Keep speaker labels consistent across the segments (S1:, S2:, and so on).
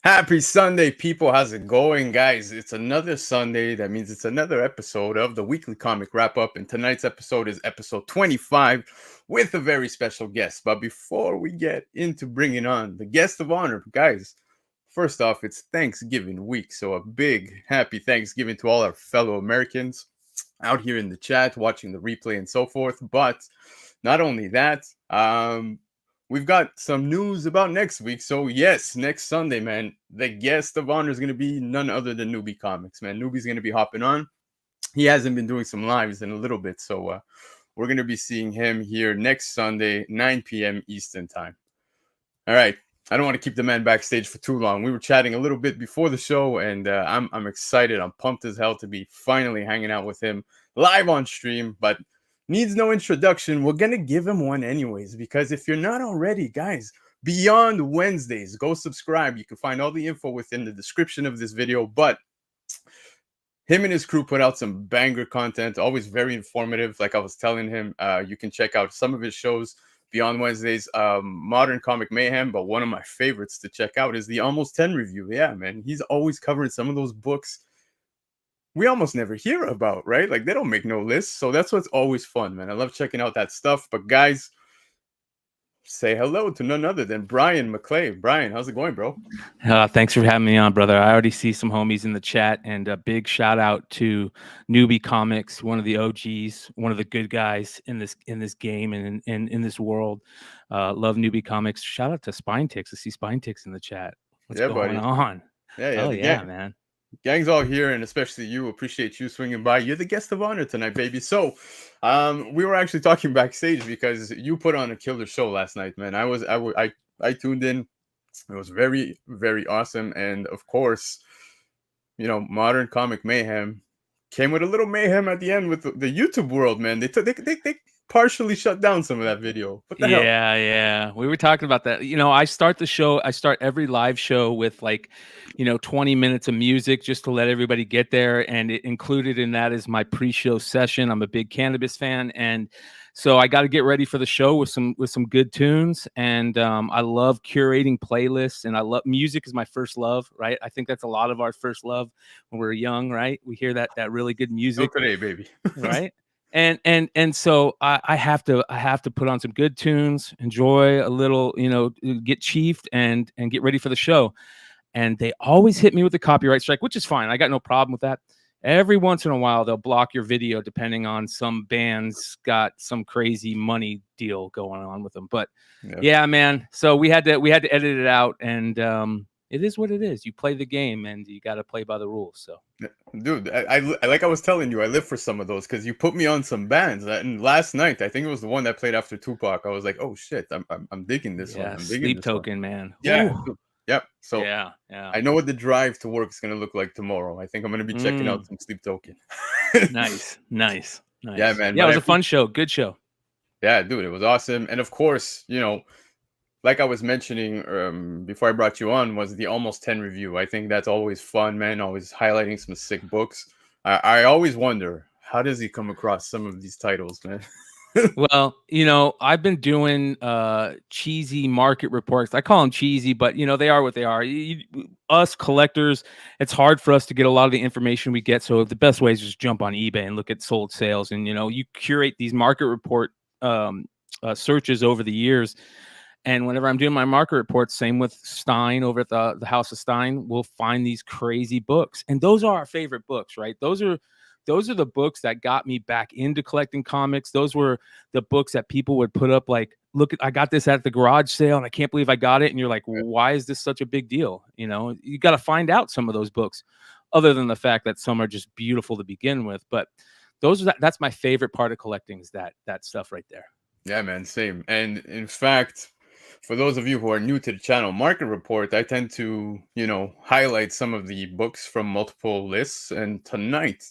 S1: Happy Sunday, people. How's it going, guys? It's another Sunday. That means it's another episode of the weekly comic wrap up. And tonight's episode is episode 25 with a very special guest. But before we get into bringing on the guest of honor, guys, first off, it's Thanksgiving week. So a big happy Thanksgiving to all our fellow Americans out here in the chat, watching the replay and so forth. But not only that, we've got some news about next week. So yes, next Sunday, man, the guest of honor is going to be none other than Newbie Comics, man. Newbie's going to be hopping on. He hasn't been doing some lives in a little bit, so we're going to be seeing him here next Sunday, 9 p.m. Eastern time. All right. I don't want to keep the man backstage for too long. We were chatting a little bit before the show, and I'm excited. I'm pumped as hell to be finally hanging out with him live on stream, but needs no introduction. We're going to give him one anyways, because if you're not already, guys, Beyond Wednesdays, go subscribe. You can find all the info within the description of this video, but him and his crew put out some banger content, always very informative. Like I was telling him, you can check out some of his shows Beyond Wednesdays, Modern Comic Mayhem, but one of my favorites to check out is the Almost 10 review. Yeah, man, he's always covering some of those books we almost never hear about, right? Like they don't make no lists. So that's what's always fun, man. I love checking out that stuff. But guys, say hello to none other than Bryan McClay. Bryan, how's it going, bro?
S2: Thanks for having me on, brother. I already see some homies in the chat, and a big shout out to Newbie Comics, one of the OGs, one of the good guys in this game and in this world. Love Newbie Comics. Shout out to Spine Ticks. I see Spine Ticks in the chat. What's going on?
S1: Yeah,
S2: man.
S1: Gang's all here, and especially you. Appreciate you swinging by. You're the guest of honor tonight, baby. So, we were actually talking backstage because you put on a killer show last night, man. I tuned in. It was very, very awesome, and of course, you know, Modern Comic Mayhem came with a little mayhem at the end with the YouTube world, man. They partially shut down some of that video. What the hell?
S2: Yeah. We were talking about that. You know, I start every live show with 20 minutes of music just to let everybody get there. And included in that is my pre-show session. I'm a big cannabis fan. And so I got to get ready for the show with some good tunes. And I love curating playlists, and I love music is my first love, right? I think that's a lot of our first love when we're young, right? We hear that really good music.
S1: Still today, baby.
S2: Right? And so I have to put on some good tunes, enjoy a little, get chiefed and get ready for the show. And they always hit me with the copyright strike, which is fine. I got no problem with that. Every once in a while, they'll block your video depending on some band's got some crazy money deal going on with them. But yeah, man. So we had to edit it out, and it is what it is. You play the game, and you got to play by the rules. So,
S1: dude, I like I was telling you, I live for some of those because you put me on some bands. And last night, I think it was the one that played after Tupac. I was like, oh shit, I'm digging this one. I'm digging
S2: Sleep
S1: this
S2: Token,
S1: one.
S2: Man.
S1: Yeah. Yep. So
S2: yeah.
S1: I know what the drive to work is gonna look like tomorrow. I think I'm gonna be checking out some Sleep Token.
S2: Nice.
S1: Yeah, man.
S2: Yeah, it was a fun show. Good show.
S1: Yeah, dude, it was awesome. And of course, you know, like I was mentioning before I brought you on, was the Almost 10 review. I think that's always fun, man. Always highlighting some sick books. I always wonder, how does he come across some of these titles, man?
S2: Well, you know, I've been doing cheesy market reports. I call them cheesy, but you know, they are what they are. Us collectors, it's hard for us to get a lot of the information we get. So the best way is just jump on eBay and look at sold sales. And you know, you curate these market report searches over the years. And whenever I'm doing my market reports, same with Stein over at the House of Stein, we'll find these crazy books. And those are our favorite books, right? Those are the books that got me back into collecting comics. Those were the books that people would put up like, look, I got this at the garage sale and I can't believe I got it. And you're like, why is this such a big deal? You know, you got to find out some of those books, other than the fact that some are just beautiful to begin with. But that's my favorite part of collecting, is that stuff right there.
S1: Yeah, man, same. And in fact, for those of you who are new to the channel, Market Report, I tend to, you know, highlight some of the books from multiple lists. And tonight,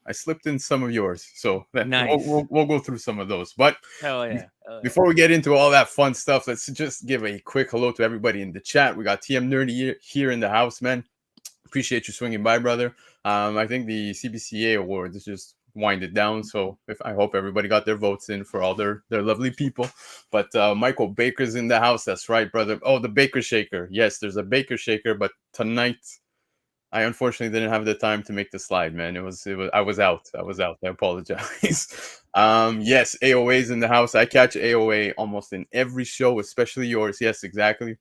S1: I slipped in some of yours. So
S2: nice.
S1: we'll go through some of those. But
S2: hell yeah.
S1: Before we get into all that fun stuff, let's just give a quick hello to everybody in the chat. We got TM Nerdy here in the house, man. Appreciate you swinging by, brother. I think the CBCA Awards just wind it down. So if I hope everybody got their votes in for all their lovely people. But Michael Baker's in the house. That's right, brother. Oh, the Baker Shaker. Yes, there's a Baker Shaker, but tonight I unfortunately didn't have the time to make the slide, man. It was I was out. I apologize. Yes, AOA's in the house. I catch AOA almost in every show, especially yours. Yes, exactly.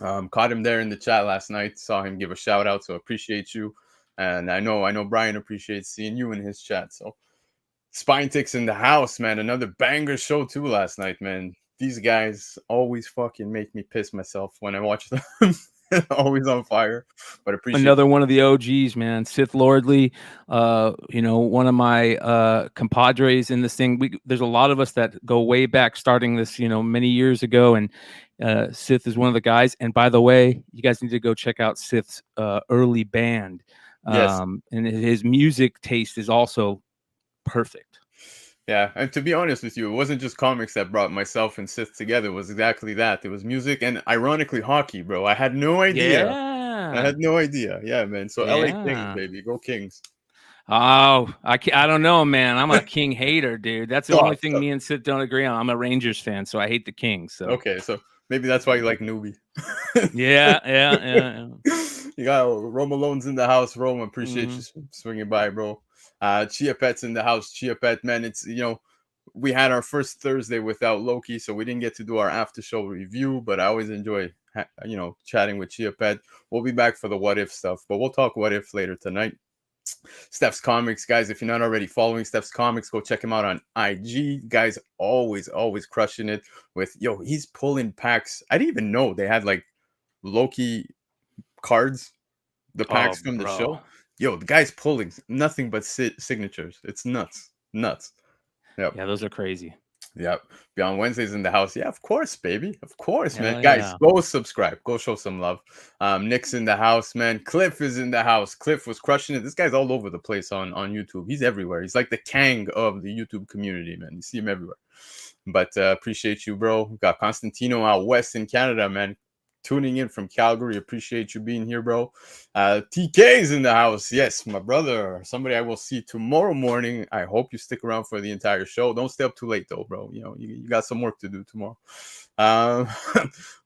S1: Caught him there in the chat last night. Saw him give a shout out, so appreciate you. And I know Brian appreciates seeing you in his chat. So Spine Ticks in the house, man. Another banger show too last night, man. These guys always fucking make me piss myself when I watch them. Always on fire. But appreciate
S2: another one of the OGs, man. Sith Lordly, one of my compadres in this thing. There's a lot of us that go way back, starting this, many years ago, and Sith is one of the guys. And by the way, you guys need to go check out Sith's early band.
S1: Yes.
S2: And his music taste is also perfect.
S1: Yeah, and to be honest with you, it wasn't just comics that brought myself and Sith together. It was exactly that. It was music and ironically hockey, bro. I had no idea.
S2: Yeah.
S1: I had no idea. Yeah, man. So LA Kings,
S2: Yeah.
S1: baby. Go Kings.
S2: Oh, I don't know, man. I'm a King hater, dude. That's the
S1: Oh,
S2: only thing me and Sith don't agree on. I'm a Rangers fan, so I hate the Kings. So
S1: okay, so maybe that's why you like newbie.
S2: yeah.
S1: You got Rome Alone's in the house. Rome, appreciate you swinging by, bro. Chia Pet's in the house. Chia Pet, man, it's we had our first Thursday without Loki, so we didn't get to do our after show review. But I always enjoy chatting with Chia Pet. We'll be back for the what if stuff, but we'll talk what if later tonight. Steph's Comics, guys. If you're not already following Steph's Comics, go check him out on IG. Guys, always crushing it with he's pulling packs. I didn't even know they had like Loki cards, the packs from the show. The guy's pulling nothing but signatures. It's nuts. Yep.
S2: Yeah, those are crazy.
S1: Yep. Beyond Wednesdays in the house. Yeah, of course, baby. Of course, man. Guys, go subscribe. Go show some love. Nick's in the house, man. Cliff is in the house. Cliff was crushing it. This guy's all over the place on YouTube. He's everywhere. He's like the Kang of the YouTube community, man. You see him everywhere. But appreciate you, bro. We got Constantino out west in Canada, man. Tuning in from Calgary. Appreciate you being here, bro. TK's in the house. Yes, my brother. Somebody I will see tomorrow morning. I hope you stick around for the entire show. Don't stay up too late, though, bro. You got some work to do tomorrow.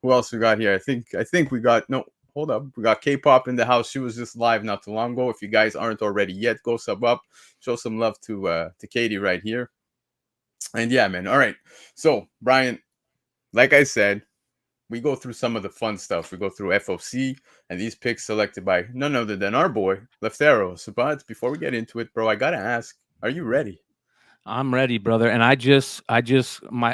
S1: Who else we got here? I think we got hold up. We got K-pop in the house. She was just live not too long ago. If you guys aren't already yet, go sub up. Show some love to Katie right here. And yeah, man. All right. So, Brian, like I said, we go through some of the fun stuff. We go through FOC and these picks selected by none other than our boy, Lefteros. But before we get into it, bro, I got to ask, are you ready?
S2: I'm ready, brother. And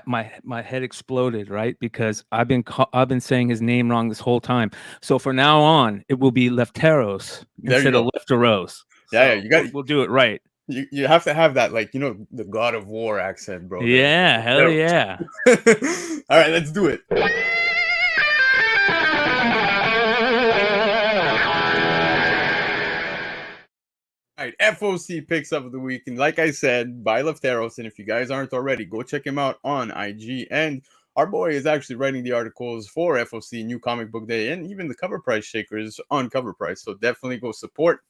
S2: my head exploded, right? Because I've been saying his name wrong this whole time. So for now on, it will be Lefteros instead of Lefteros.
S1: Yeah, you got.
S2: We'll do it right.
S1: You have to have that, like, the God of War accent, bro.
S2: Yeah, hell yeah.
S1: All right, let's do it. All right, FOC picks of the week, and like I said, by Lefteros, and if you guys aren't already, go check him out on IG. And our boy is actually writing the articles for FOC New Comic Book Day, and even the Cover Price Shakers on Cover Price. So definitely go support.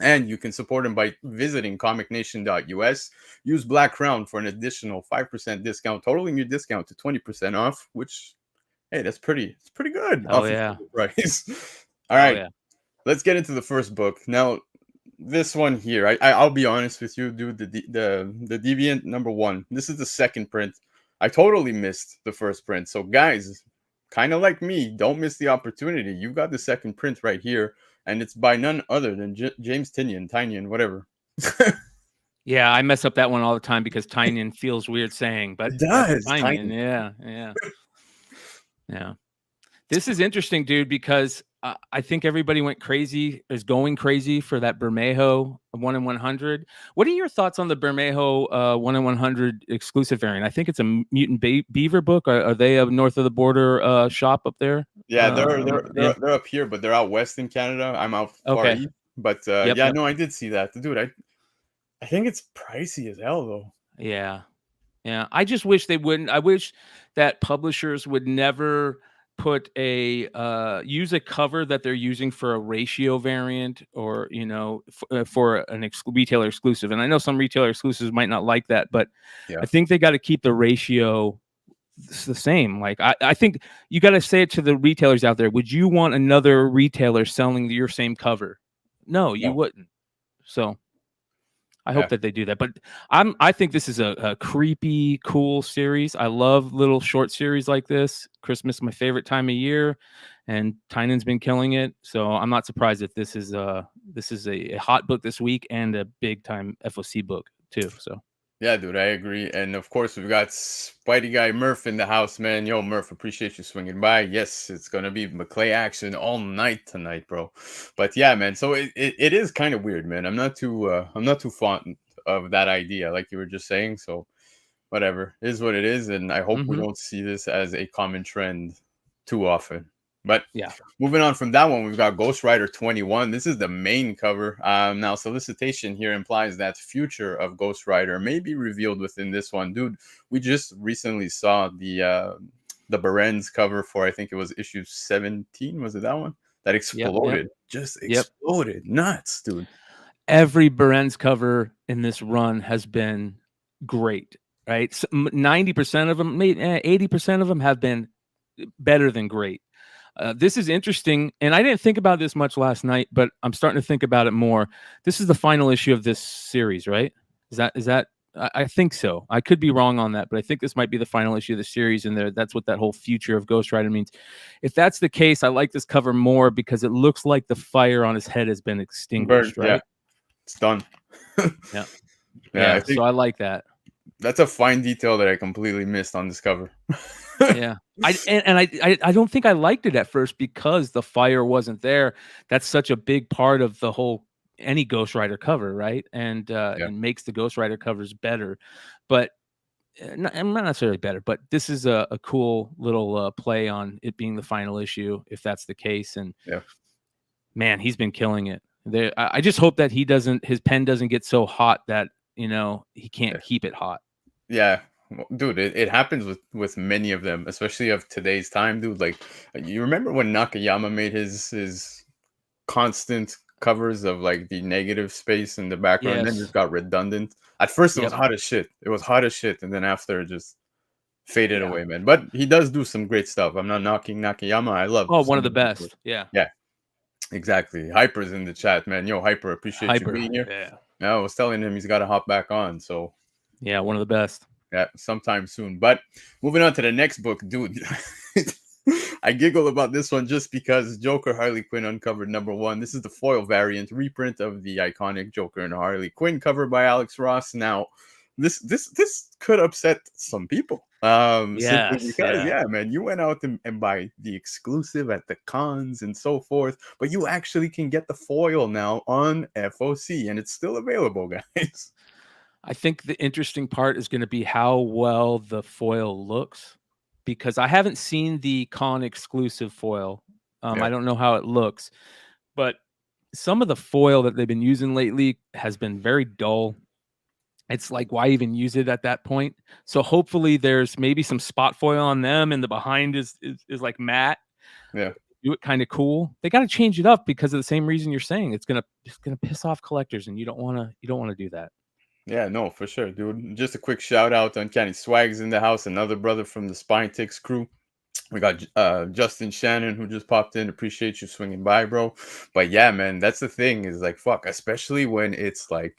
S1: And you can support him by visiting comicnation.us. Use Black Crown for an additional 5% discount, totaling your discount to 20% off, which, hey, it's pretty good.
S2: Oh, yeah.
S1: Price. All right, let's get into the first book. Now, this one here, I'll be honest with you, dude, the Deviant #1. This is the second print. I totally missed the first print. So, guys, kind of like me, don't miss the opportunity. You've got the second print right here. And it's by none other than James Tynion, whatever.
S2: Yeah, I mess up that one all the time because Tynion feels weird saying, but
S1: it does.
S2: Tynion. Yeah. This is interesting, dude, because I think everybody is going crazy for that Bermejo 1 in 100. What are your thoughts on the Bermejo 1 in 100 exclusive variant? I think it's a Mutant Beaver book. Are they a north of the border shop up there?
S1: Yeah, they're up here, but they're out west in Canada. I'm out far east. But no, I did see that. Dude, I think it's pricey as hell, though.
S2: Yeah. I just wish they wouldn't. I wish that publishers would never put a use a cover that they're using for a ratio variant, or for an retailer exclusive. And I know some retailer exclusives might not like that, but
S1: Yeah.
S2: I think they got to keep the ratio the same. Like I think you got to say it to the retailers out there. Would you want another retailer selling your same cover? No, you
S1: No.
S2: wouldn't. So I hope
S1: Yeah.
S2: that they do that. But I think this is a creepy, cool series. I love little short series like this. Christmas is my favorite time of year, and Tynan's been killing it. So I'm not surprised if this is a hot book this week and a big time FOC book too. So
S1: Yeah, dude, I agree. And of course, we've got Spidey guy Murph in the house, man. Yo, Murph, appreciate you swinging by. Yes, it's gonna be McClay action all night tonight, bro. But yeah, man. So it is kind of weird, man. I'm not too fond of that idea, like you were just saying. So whatever, it is what it is, and I hope we
S2: mhm.
S1: don't see this as a common trend too often. But
S2: Yeah.
S1: moving on from that one, we've got Ghost Rider 21. This is the main cover. Now, solicitation here implies that future of Ghost Rider may be revealed within this one. Dude, we just recently saw the Baren's cover for, I think it was issue 17. Was it that one? That
S2: Yep. Yep.
S1: exploded. Just
S2: Yep.
S1: exploded. Nuts, dude.
S2: Every Baren's cover in this run has been great, right? 90% of them, maybe 80% of them have been better than great. This is interesting, and I didn't think about this much last night, but I'm starting to think about it more. This is the final issue of this series, right? Is that? I think so. I could be wrong on that, but I think this might be the final issue of the series, and that's what that whole future of Ghost Rider means. If that's the case, I like this cover more because it looks like the fire on his head has been
S1: Bird,
S2: extinguished,
S1: yeah,
S2: right?
S1: it's done.
S2: Yeah.
S1: Yeah, I
S2: Yeah. So
S1: think
S2: I like that.
S1: that's a fine detail that I completely missed on this cover.
S2: Yeah. I don't think I liked it at first because the fire wasn't there. That's such a big part of the whole any Ghost Rider cover, right?
S1: Yeah,
S2: And makes the Ghost Rider covers better. But not necessarily better, but this is a cool little play on it being the final issue, if that's the case. And
S1: yeah,
S2: man, he's been killing it. I just hope that his pen doesn't get so hot that he can't
S1: yeah.
S2: keep it hot.
S1: Yeah, dude, it happens with many of them, especially of today's time, dude. Like, you remember when Nakayama made his constant covers of like the negative space in the background, and then
S2: Yes.
S1: just got redundant. At first, it was
S2: Yep.
S1: hot as shit. It was hot as shit, and then after, it just faded
S2: Yeah.
S1: away, man. But he does do some great stuff. I'm not knocking Nakayama. I love
S2: Oh, one of
S1: some
S2: the
S1: of his work.
S2: best. Yeah.
S1: Yeah, exactly. Hyper's in the chat, man. Yo, Hyper, appreciate you
S2: Hyper.
S1: being here.
S2: Yeah.
S1: Yeah, I was telling him he's got to hop back on. So
S2: Yeah, one of the best.
S1: yeah, sometime soon. But moving on to the next book, dude. I giggle about this one just because Joker Harley Quinn uncovered #1. This is the foil variant reprint of the iconic Joker and Harley Quinn cover by Alex Ross. Now, this could upset some people. Simply
S2: Yes,
S1: because,
S2: yeah.
S1: yeah, man, you went out and buy the exclusive at the cons and so forth, but you actually can get the foil now on FOC, and it's still available, guys.
S2: I think the interesting part is gonna be how well the foil looks, because I haven't seen the con exclusive foil.
S1: Yeah,
S2: I don't know how it looks, but some of the foil that they've been using lately has been very dull. It's like, why even use it at that point? So hopefully there's maybe some spot foil on them and the behind is like matte.
S1: yeah.
S2: Do it kind of cool. They got to change it up because of the same reason you're saying. It's gonna piss off collectors, and you don't wanna do that.
S1: Yeah, no, for sure, dude. Just a quick shout out on Kenny Swags in the house, another brother from the Spine Ticks crew. We got Justin Shannon who just popped in. Appreciate you swinging by, bro. But yeah, man, that's the thing is like, fuck, especially when it's like,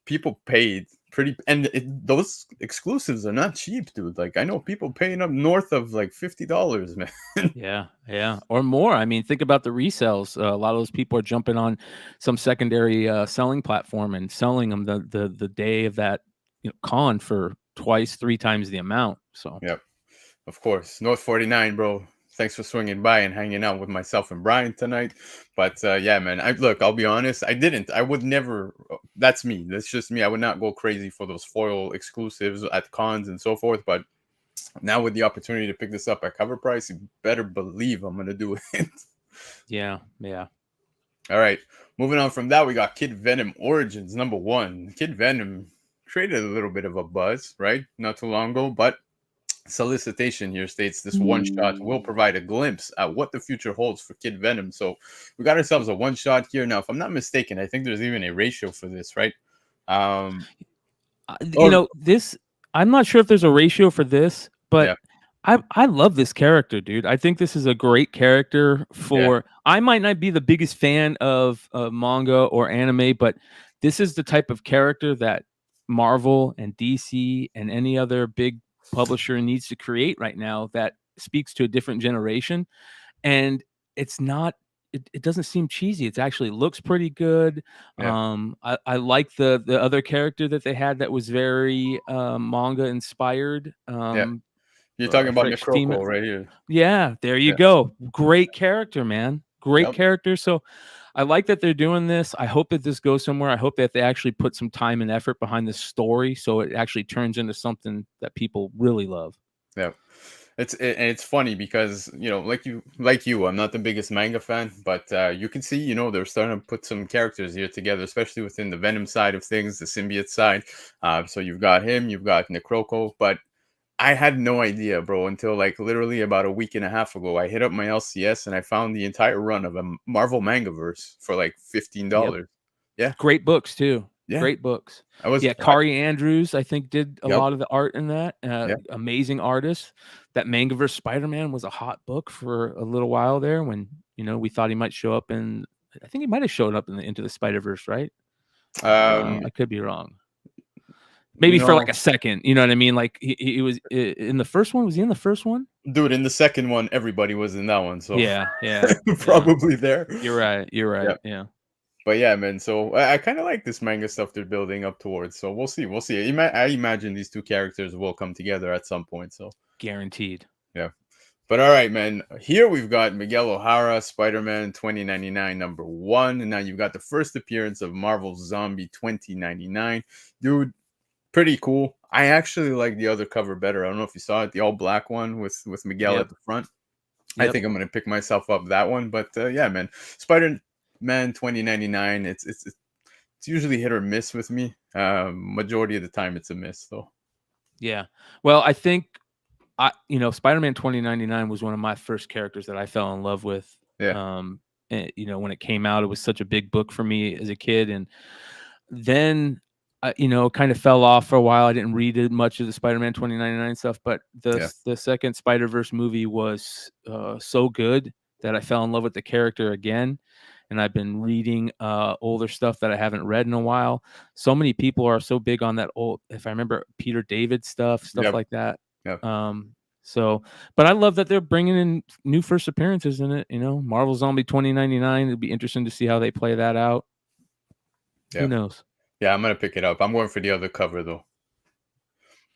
S1: people paid pretty, and those exclusives are not cheap, dude. Like, I know people paying up north of like $50, man.
S2: Yeah, yeah, or more. I mean, think about the resales. A lot of those people are jumping on some secondary selling platform and selling them the day of that con for twice, three times the amount. So
S1: Yep, of course. North 49, bro. Thanks for swinging by and hanging out with myself and Brian tonight. But yeah, man, I'll be honest. I would never, that's me. That's just me. I would not go crazy for those foil exclusives at cons and so forth. But now with the opportunity to pick this up at cover price, you better believe I'm going to do it.
S2: yeah, yeah.
S1: All right. Moving on from that, we got Kid Venom Origins #1. Kid Venom created a little bit of a buzz, right? Not too long ago, but solicitation here states this one shot will provide a glimpse at what the future holds for Kid Venom. So we got ourselves a one shot here. Now, if I'm not mistaken, I think there's even a ratio for this, right?
S2: You
S1: Or
S2: know, this, I'm not sure if there's a ratio for this, but
S1: yeah,
S2: I love this character, dude. I think this is a great character
S1: yeah,
S2: for. I might not be the biggest fan of manga or anime, but this is the type of character that Marvel and DC and any other big publisher needs to create right now that speaks to a different generation. And it's not. It doesn't seem cheesy. It actually looks pretty good.
S1: yeah,
S2: I like the other character that they had that was very manga inspired.
S1: yeah. You're talking
S2: I
S1: about
S2: forget
S1: Necroco right here.
S2: yeah, there you
S1: Yeah.
S2: go. Great character, man. Great
S1: Yep.
S2: character. So I like that they're doing this. I hope that this goes somewhere. I hope that they actually put some time and effort behind this story so it actually turns into something that people really love.
S1: Yeah. And it's funny because like you, I'm not the biggest manga fan, but you can see they're starting to put some characters here together, especially within the Venom side of things, the symbiote side. So you've got him, you've got Necroco, but I had no idea, bro, until like literally about a week and a half ago. I hit up my LCS and I found the entire run of a Marvel Mangaverse for like
S2: Yep.
S1: $15. Yeah,
S2: Great books too.
S1: yeah.
S2: Great books.
S1: I was,
S2: Yeah, Kari Andrews, I think, did a
S1: yep,
S2: lot of the art in that.
S1: yeah.
S2: Amazing artist. That Mangaverse Spider-Man was a hot book for a little while there when, we thought he might show up in, I think he might have showed up in the Into the Spider-Verse, right?
S1: Um,
S2: I could be wrong. Maybe for like
S1: no,
S2: a second, you know what I mean? Like he was in the first one. Was he in the first one?
S1: dude, in the second one, everybody was in that one, so
S2: Yeah, yeah, yeah.
S1: probably there.
S2: You're right. You're
S1: Yeah.
S2: right. Yeah.
S1: But yeah, man. So I kind of like this manga stuff they're building up towards. So we'll see. We'll see. I imagine these two characters will come together at some point. So
S2: Guaranteed.
S1: yeah. But all right, man. Here we've got Miguel O'Hara, Spider-Man 2099, #1. And now you've got the first appearance of Marvel's Zombie 2099. Dude, pretty cool. I actually like the other cover better. I don't know if you saw it, the all black one with Miguel
S2: Yep.
S1: at the front. I
S2: Yep.
S1: think I'm gonna pick myself up that one. But yeah, man. Spider-Man 2099. It's usually hit or miss with me. Majority of the time, it's a miss, though.
S2: Yeah. Well, I think Spider-Man 2099 was one of my first characters that I fell in love with.
S1: Yeah,
S2: When it came out, it was such a big book for me as a kid, and then kind of fell off for a while. I didn't read much of the Spider-Man 2099 stuff, but
S1: yeah,
S2: the second Spider-Verse movie was so good that I fell in love with the character again. And I've been reading older stuff that I haven't read in a while. So many people are so big on that old, if I remember, Peter David stuff
S1: yep,
S2: like that.
S1: yep,
S2: But I love that they're bringing in new first appearances in it. Marvel Zombie 2099. It'd be interesting to see how they play that out. Who
S1: yeah,
S2: knows?
S1: yeah. I'm gonna pick it up. I'm going for the other cover though.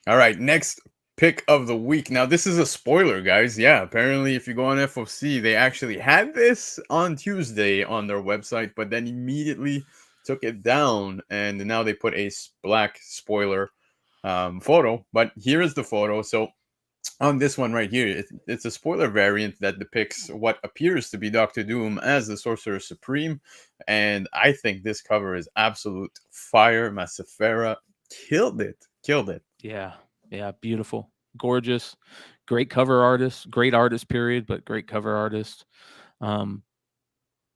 S1: All right, next pick of the week. Now, this is a spoiler, guys. Yeah, apparently, if you go on FOC, they actually had this on Tuesday on their website, but then immediately took it down, and now they put a black spoiler photo. But here is the photo. So on this one right here, it's a spoiler variant that depicts what appears to be Doctor Doom as the Sorcerer Supreme, and I think this cover is absolute fire. Massafera killed it. Killed it.
S2: Yeah. Yeah. Beautiful. Gorgeous. Great cover artist. Great artist, period, but great cover artist.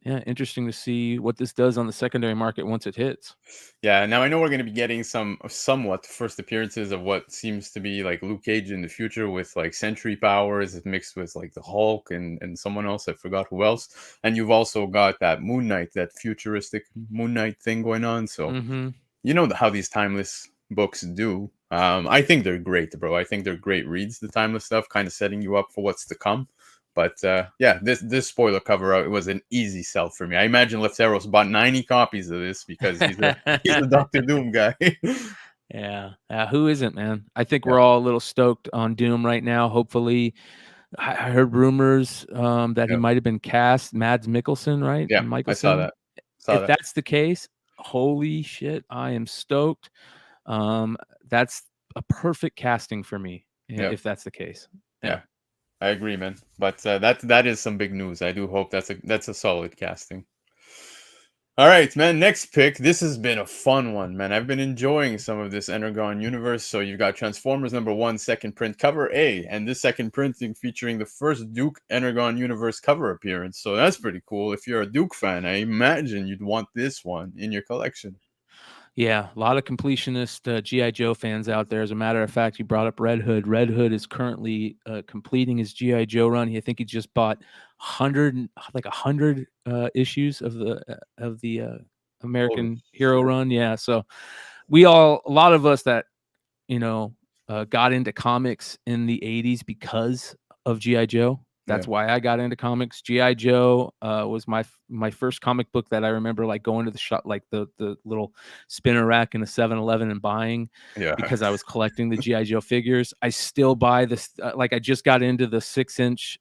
S2: Yeah. Interesting to see what this does on the secondary market once it hits.
S1: Yeah, now I know we're going to be getting some somewhat first appearances of what seems to be like Luke Cage in the future with like Sentry powers mixed with like the Hulk and someone else. I forgot who else. And you've also got that Moon Knight, that futuristic Moon Knight thing going on. So
S2: Mm-hmm.
S1: you know how these timeless books do. I think they're great, bro. I think they're great reads, the timeless stuff, kind of setting you up for what's to come. But yeah, this spoiler cover it was an easy sell for me. I imagine Lefteros bought 90 copies of this because he's a Doctor Doom guy.
S2: Yeah. Who isn't, man? I think
S1: Yeah,
S2: we're all a little stoked on Doom right now. Hopefully, I heard rumors that he
S1: yeah,
S2: might have been cast Mads Mikkelsen, right?
S1: yeah. I saw
S2: Michelson.
S1: that. Saw
S2: If
S1: that.
S2: that's the case, holy shit, I am stoked. That's a perfect casting for me
S1: Yeah,
S2: if that's the case.
S1: yeah. I agree, man. But that is some big news. I do hope that's a solid casting. All right, man. Next pick. This has been a fun one, man. I've been enjoying some of this Energon universe. So you've got Transformers #1 second print cover A, and this second printing featuring the first Duke Energon universe cover appearance. So that's pretty cool. If you're a Duke fan, I imagine you'd want this one in your collection.
S2: Yeah, a lot of completionist GI Joe fans out there. As a matter of fact, you brought up Red Hood. Red Hood is currently completing his GI Joe run. I think he just bought 100 issues of the
S1: Holy
S2: American Hero
S1: shit.
S2: run. Yeah, so a lot of us that you know, got into comics in the 80s because of GI Joe.
S1: Yeah.
S2: That's why I got into comics. GI Joe was my first comic book that I remember like going to the shop, like the little spinner rack in the 7-Eleven and buying,
S1: Yeah.
S2: because I was collecting the GI Joe figures. I still buy this. Like I just got into the 6-inch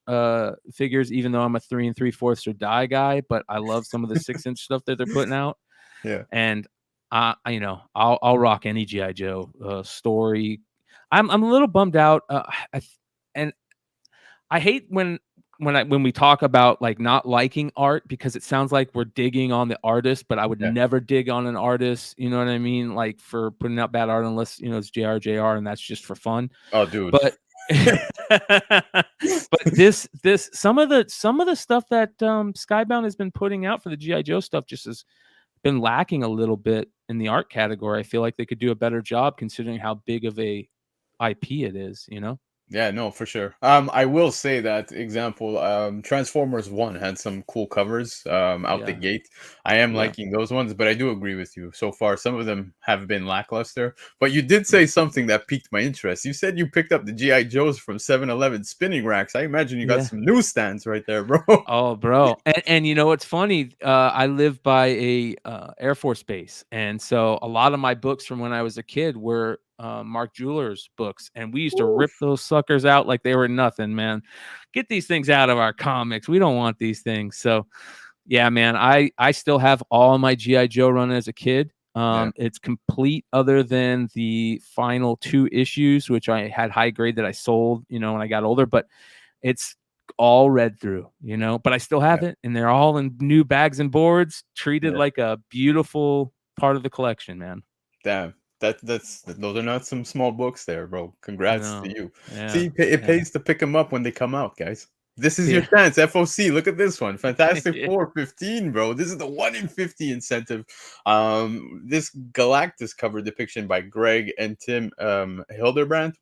S2: figures, even though I'm a 3 3/4 or die guy. But I love some of the 6-inch stuff that they're putting out,
S1: Yeah.
S2: and I'll rock any GI Joe story. I'm a little bummed out, and I hate when we talk about like not liking art, because it sounds like we're digging on the artist, but I would
S1: Yeah.
S2: never dig on an artist. You know what I mean? Like for putting out bad art, unless it's JR, and that's just for fun.
S1: Oh, dude.
S2: But but this some of the stuff that Skybound has been putting out for the GI Joe stuff just has been lacking a little bit in the art category. I feel like they could do a better job considering how big of a IP it is, you know?
S1: Yeah, no, for sure. I will say that example, Transformers 1 had some cool covers out the
S2: Yeah.
S1: gate. I am
S2: Yeah.
S1: liking those ones, but I do agree with you. So far, some of them have been lackluster. But you did
S2: Yeah.
S1: say something that piqued my interest. You said you picked up the GI Joes from 7-Eleven spinning racks. I imagine you got
S2: Yeah.
S1: some newsstands right there, bro.
S2: Oh, bro. And you know what's funny? I live by a Air Force base, and so a lot of my books from when I was a kid were Mark Jeweller's books, and we used to rip those suckers out like they were nothing, man. Get these things out of our comics. We don't want these things. So yeah, man, I still have all my GI Joe run as a kid.
S1: Yeah.
S2: It's complete other than the final 2 issues, which I had high grade that I sold, when I got older, but it's all read through, but I still
S1: Yeah.
S2: have it, and they're all in new bags and boards, treated
S1: Yeah.
S2: like a beautiful part of the collection, man.
S1: Damn. That's those are not some small books there, bro. Congrats to
S2: No.
S1: you.
S2: Yeah.
S1: See, it
S2: Yeah.
S1: pays to pick them up when they come out, guys. This is your
S2: Yeah.
S1: chance. FOC, look at this one. Fantastic
S2: Yeah.
S1: Four 15, bro. This is the 1 in 50 incentive. This Galactus cover depiction by Greg and Tim Hildebrand.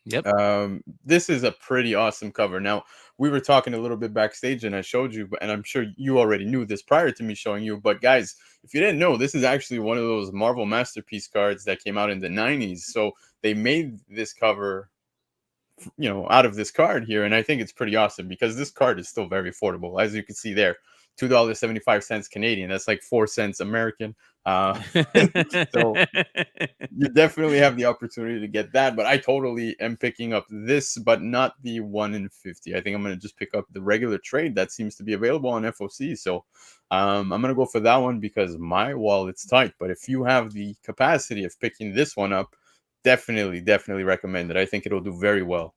S2: Yep.
S1: This is a pretty awesome cover. Now, we were talking a little bit backstage, and I showed you, and I'm sure you already knew this prior to me showing you. But guys, if you didn't know, this is actually one of those Marvel Masterpiece cards that came out in the 90s. So they made this cover, out of this card here, and I think it's pretty awesome because this card is still very affordable, as you can see there. $2.75 Canadian. That's like 4 cents American. So you definitely have the opportunity to get that, but I totally am picking up this, but not the 1 in 50. I think I'm going to just pick up the regular trade that seems to be available on FOC. So I'm going to go for that one because my wallet's tight. But if you have the capacity of picking this one up, definitely recommend it. I think it'll do very well.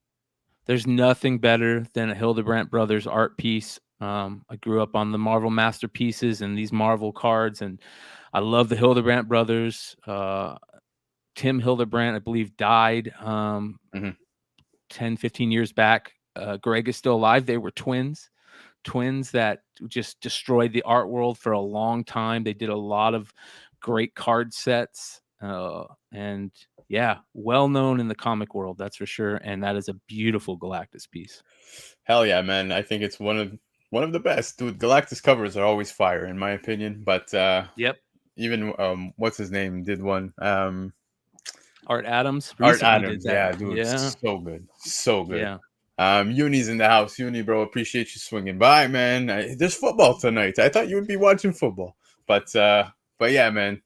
S2: There's nothing better than a Hildebrandt Brothers art piece. I grew up on the Marvel masterpieces and these Marvel cards, and I love the Hildebrandt Brothers. Tim Hildebrandt, I believe, died
S1: Mhm.
S2: 10, 15 years back. Greg is still alive. They were twins that just destroyed the art world for a long time. They did a lot of great card sets, and yeah, well known in the comic world, that's for sure. And that is a beautiful Galactus piece.
S1: Hell yeah, man! I think it's one of the best, dude. Galactus covers are always fire, in my opinion. But
S2: Yep.
S1: even what's his name did one.
S2: Art Adams
S1: Art
S2: recently did
S1: Adams,
S2: that.
S1: yeah, dude,
S2: Yeah.
S1: so good, so good.
S2: Yeah.
S1: Uni's in the house. Uni, bro, appreciate you swinging by, man. There's football tonight. I thought you would be watching football, but yeah, man.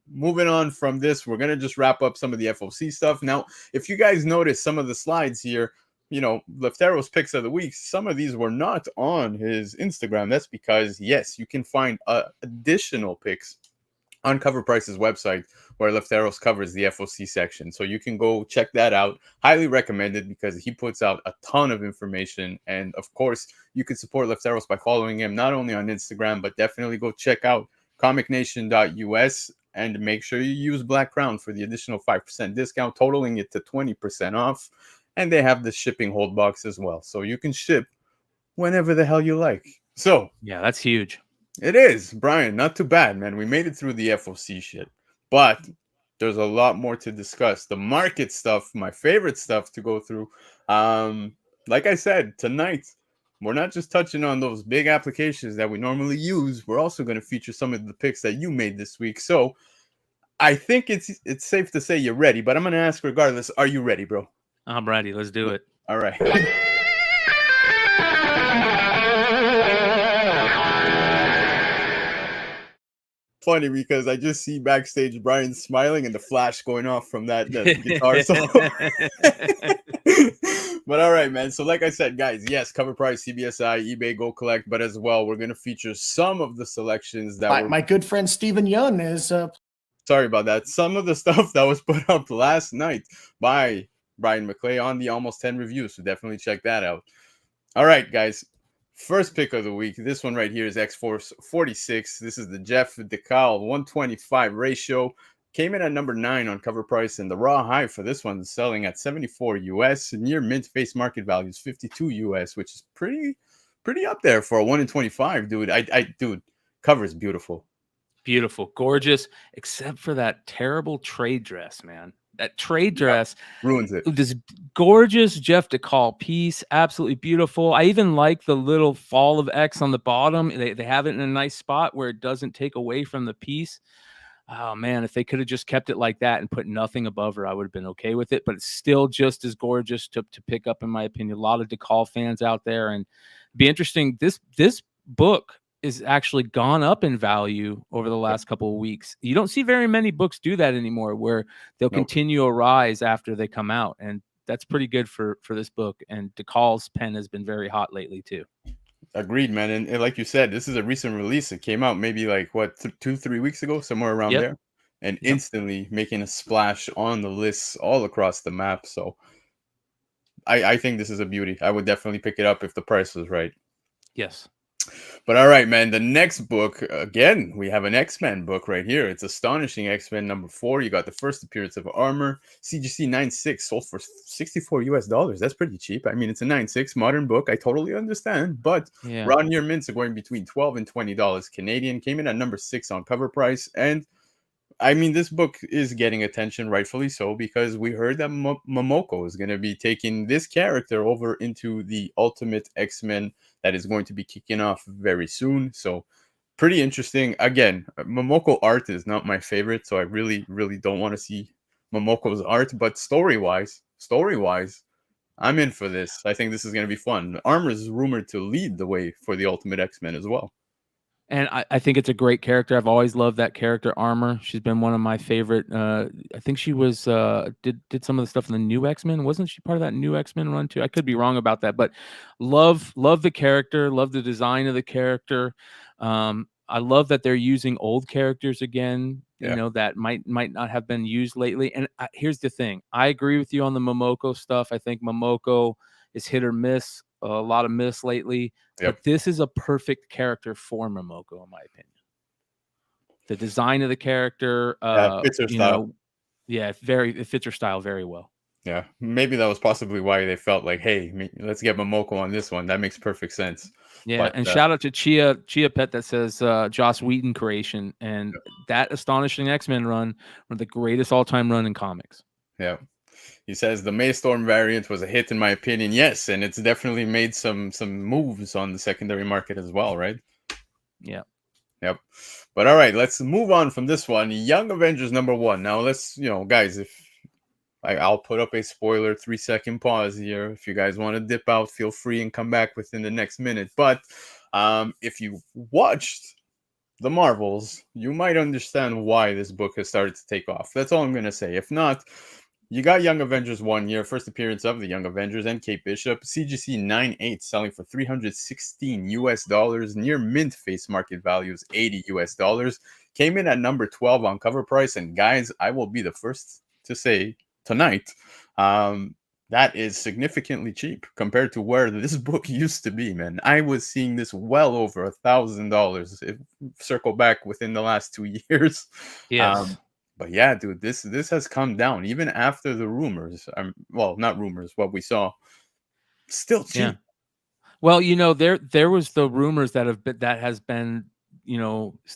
S1: Moving on from this, we're gonna just wrap up some of the FOC stuff. Now, if you guys notice some of the slides here, Leftero's picks of the week, some of these were not on his Instagram. That's because, yes, you can find additional picks on Cover Price's website where Lefteros covers the FOC section. So you can go check that out. Highly recommended because he puts out a ton of information. And of course, you can support Lefteros by following him not only on Instagram, but definitely go check out comicnation.us, and make sure you use Black Crown for the additional 5% discount, totaling it to 20% off. And they have the shipping hold box as well, so you can ship whenever the hell you like. So
S2: Yeah, that's huge.
S1: it is, Brian. Not too bad, man. We made it through the FOC shit, but there's a lot more to discuss. The market stuff, my favorite stuff to go through. Like I said, tonight we're not just touching on those big applications that we normally use. We're also going to feature some of the picks that you made this week. So I think it's safe to say you're ready. But I'm going to ask regardless. Are you ready, bro?
S2: I'm ready. Let's do it.
S1: All right. Funny because I just see backstage Brian smiling and the flash going off from that guitar solo. But all right, man. So like I said, guys, yes, cover price, CBSI, eBay, go collect. But as well, we're going to feature some of the selections that
S3: my good friend Stephen Young is
S1: sorry about that. Some of the stuff that was put up last night by Bryan McClay on the Almost 10 reviews. So definitely check that out. All right, guys. First pick of the week. This one right here is X-Force 46. This is the Jeff DeCal 125 ratio. Came in at number 9 on cover price, and the raw high for this one is selling at 74 US. Near mint face market value is 52 US, which is pretty up there for a 1 in 25, dude. Dude, cover is beautiful.
S2: Beautiful, gorgeous, except for that terrible trade dress, man. That trade dress
S1: ruins it.
S2: This gorgeous Jeff DeCal piece, absolutely beautiful. I even like the little fall of X on the bottom. They have it in a nice spot where it doesn't take away from the piece. Oh man, if they could have just kept it like that and put nothing above her, I would have been okay with it. But it's still just as gorgeous to pick up, in my opinion. A lot of DeCal fans out there, and be interesting. This book is actually gone up in value over the last couple of weeks. You don't see very many books do that anymore, where they'll continue a rise after they come out. And that's pretty good for this book. And DeCal's pen has been very hot lately too.
S1: Agreed, man. And like you said, this is a recent release. It came out maybe like what, 2-3 weeks ago, somewhere around there, and instantly making a splash on the lists all across the map. So I think this is a beauty. I would definitely pick it up if the price was right.
S2: Yes.
S1: But all right, man, the next book, again, we have an X-Men book right here. It's Astonishing X-Men number 4. You got the first appearance of Armor. CGC 9.6 sold for 64 US dollars. That's pretty cheap. I mean, it's a 9.6 modern book. I totally understand. But raw near mints are going between $12 and $20 Canadian. Came in at number 6 on cover price. And I mean, this book is getting attention, rightfully so, because we heard that Momoko is going to be taking this character over into the Ultimate X-Men that is going to be kicking off very soon. So pretty interesting. Again, Momoko art is not my favorite, so I really, really don't want to see Momoko's art. But story-wise, I'm in for this. I think this is going to be fun. Armor is rumored to lead the way for the Ultimate X-Men as well.
S2: And I think it's a great character. I've always loved that character, Armor. She's been one of my favorite. I think she was did some of the stuff in the new X-Men. Wasn't she part of that new X-Men run too? I could be wrong about that, but love the character, love the design of the character. I love that they're using old characters again, you know, that might not have been used lately. And here's the thing. I agree with you on the Momoko stuff. I think Momoko is hit or miss. A lot of miss lately, but this is a perfect character for Momoko, in my opinion. The design of the character,
S1: fits her style.
S2: It fits her style very well.
S1: Yeah, maybe that was possibly why they felt like, hey, let's get Momoko on this one. That makes perfect sense.
S2: Yeah, but, and shout out to Chia Pet that says Joss Whedon creation, and that Astonishing X-Men run, one of the greatest all-time run in comics.
S1: Yeah. He says the Maystorm variant was a hit in my opinion. Yes, and it's definitely made some moves on the secondary market as well, right?
S2: Yeah.
S1: Yep. But all right, let's move on from this one. Young Avengers number 1. Now let's, guys, if I'll put up a spoiler 3-second pause here. If you guys want to dip out, feel free and come back within the next minute. But if you watched the Marvels, you might understand why this book has started to take off. That's all I'm going to say. If not, you got Young Avengers 1 year, first appearance of the Young Avengers and Kate Bishop. CGC 9.8 selling for $316 US. Near mint face market values $80 US. Came in at number 12 on cover price. And guys, I will be the first to say tonight, That is significantly cheap compared to where this book used to be, man. I was seeing this well over $1,000. If circle back within the last 2 years.
S2: Yes.
S1: Um, but yeah, dude, this has come down even after the rumors. Well, not rumors, what we saw. Still
S2: Yeah.
S1: cheap.
S2: Well, there was the rumors that has been,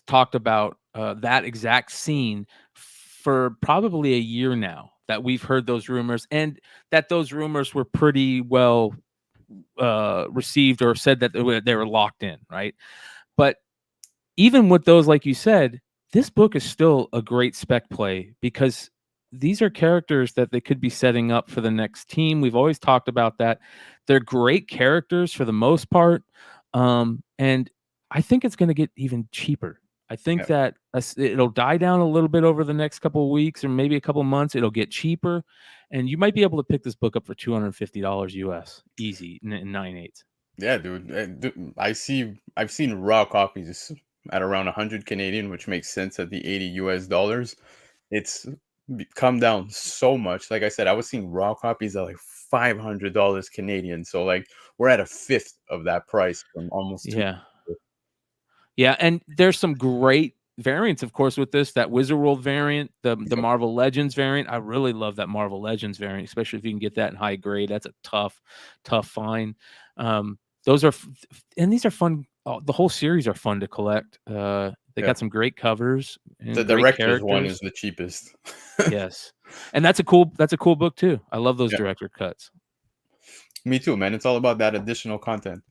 S2: talked about that exact scene for probably a year now, that we've heard those rumors, and that those rumors were pretty well received, or said that they were locked in, right? But even with those, like you said, this book is still a great spec play, because these are characters that they could be setting up for the next team. We've always talked about that. They're great characters for the most part. And I think it's going to get even cheaper. I think
S1: Yeah.
S2: that it'll die down a little bit over the next couple of weeks, or maybe a couple of months. It'll get cheaper, and you might be able to pick this book up for $250 US, easy, in 9/8.
S1: Yeah, dude. I've seen raw copies at around 100 Canadian, which makes sense at the 80 US dollars. It's come down so much. Like I said, I was seeing raw copies at like $500 Canadian. So like we're at a fifth of that price from almost two.
S2: Yeah. Yeah, and there's some great variants, of course, with this. That Wizard World variant, the
S1: Yep.
S2: Marvel Legends variant. I really love that Marvel Legends variant, especially if you can get that in high grade. That's a tough find. Those are, and these are fun. The whole series are fun to collect. They
S1: Yeah.
S2: got some great covers
S1: The
S2: and great
S1: director's one is
S2: characters.
S1: the cheapest.
S2: Yes, and that's a cool book too. I love those
S1: Yeah.
S2: director cuts.
S1: Me too, man. It's all about that additional content.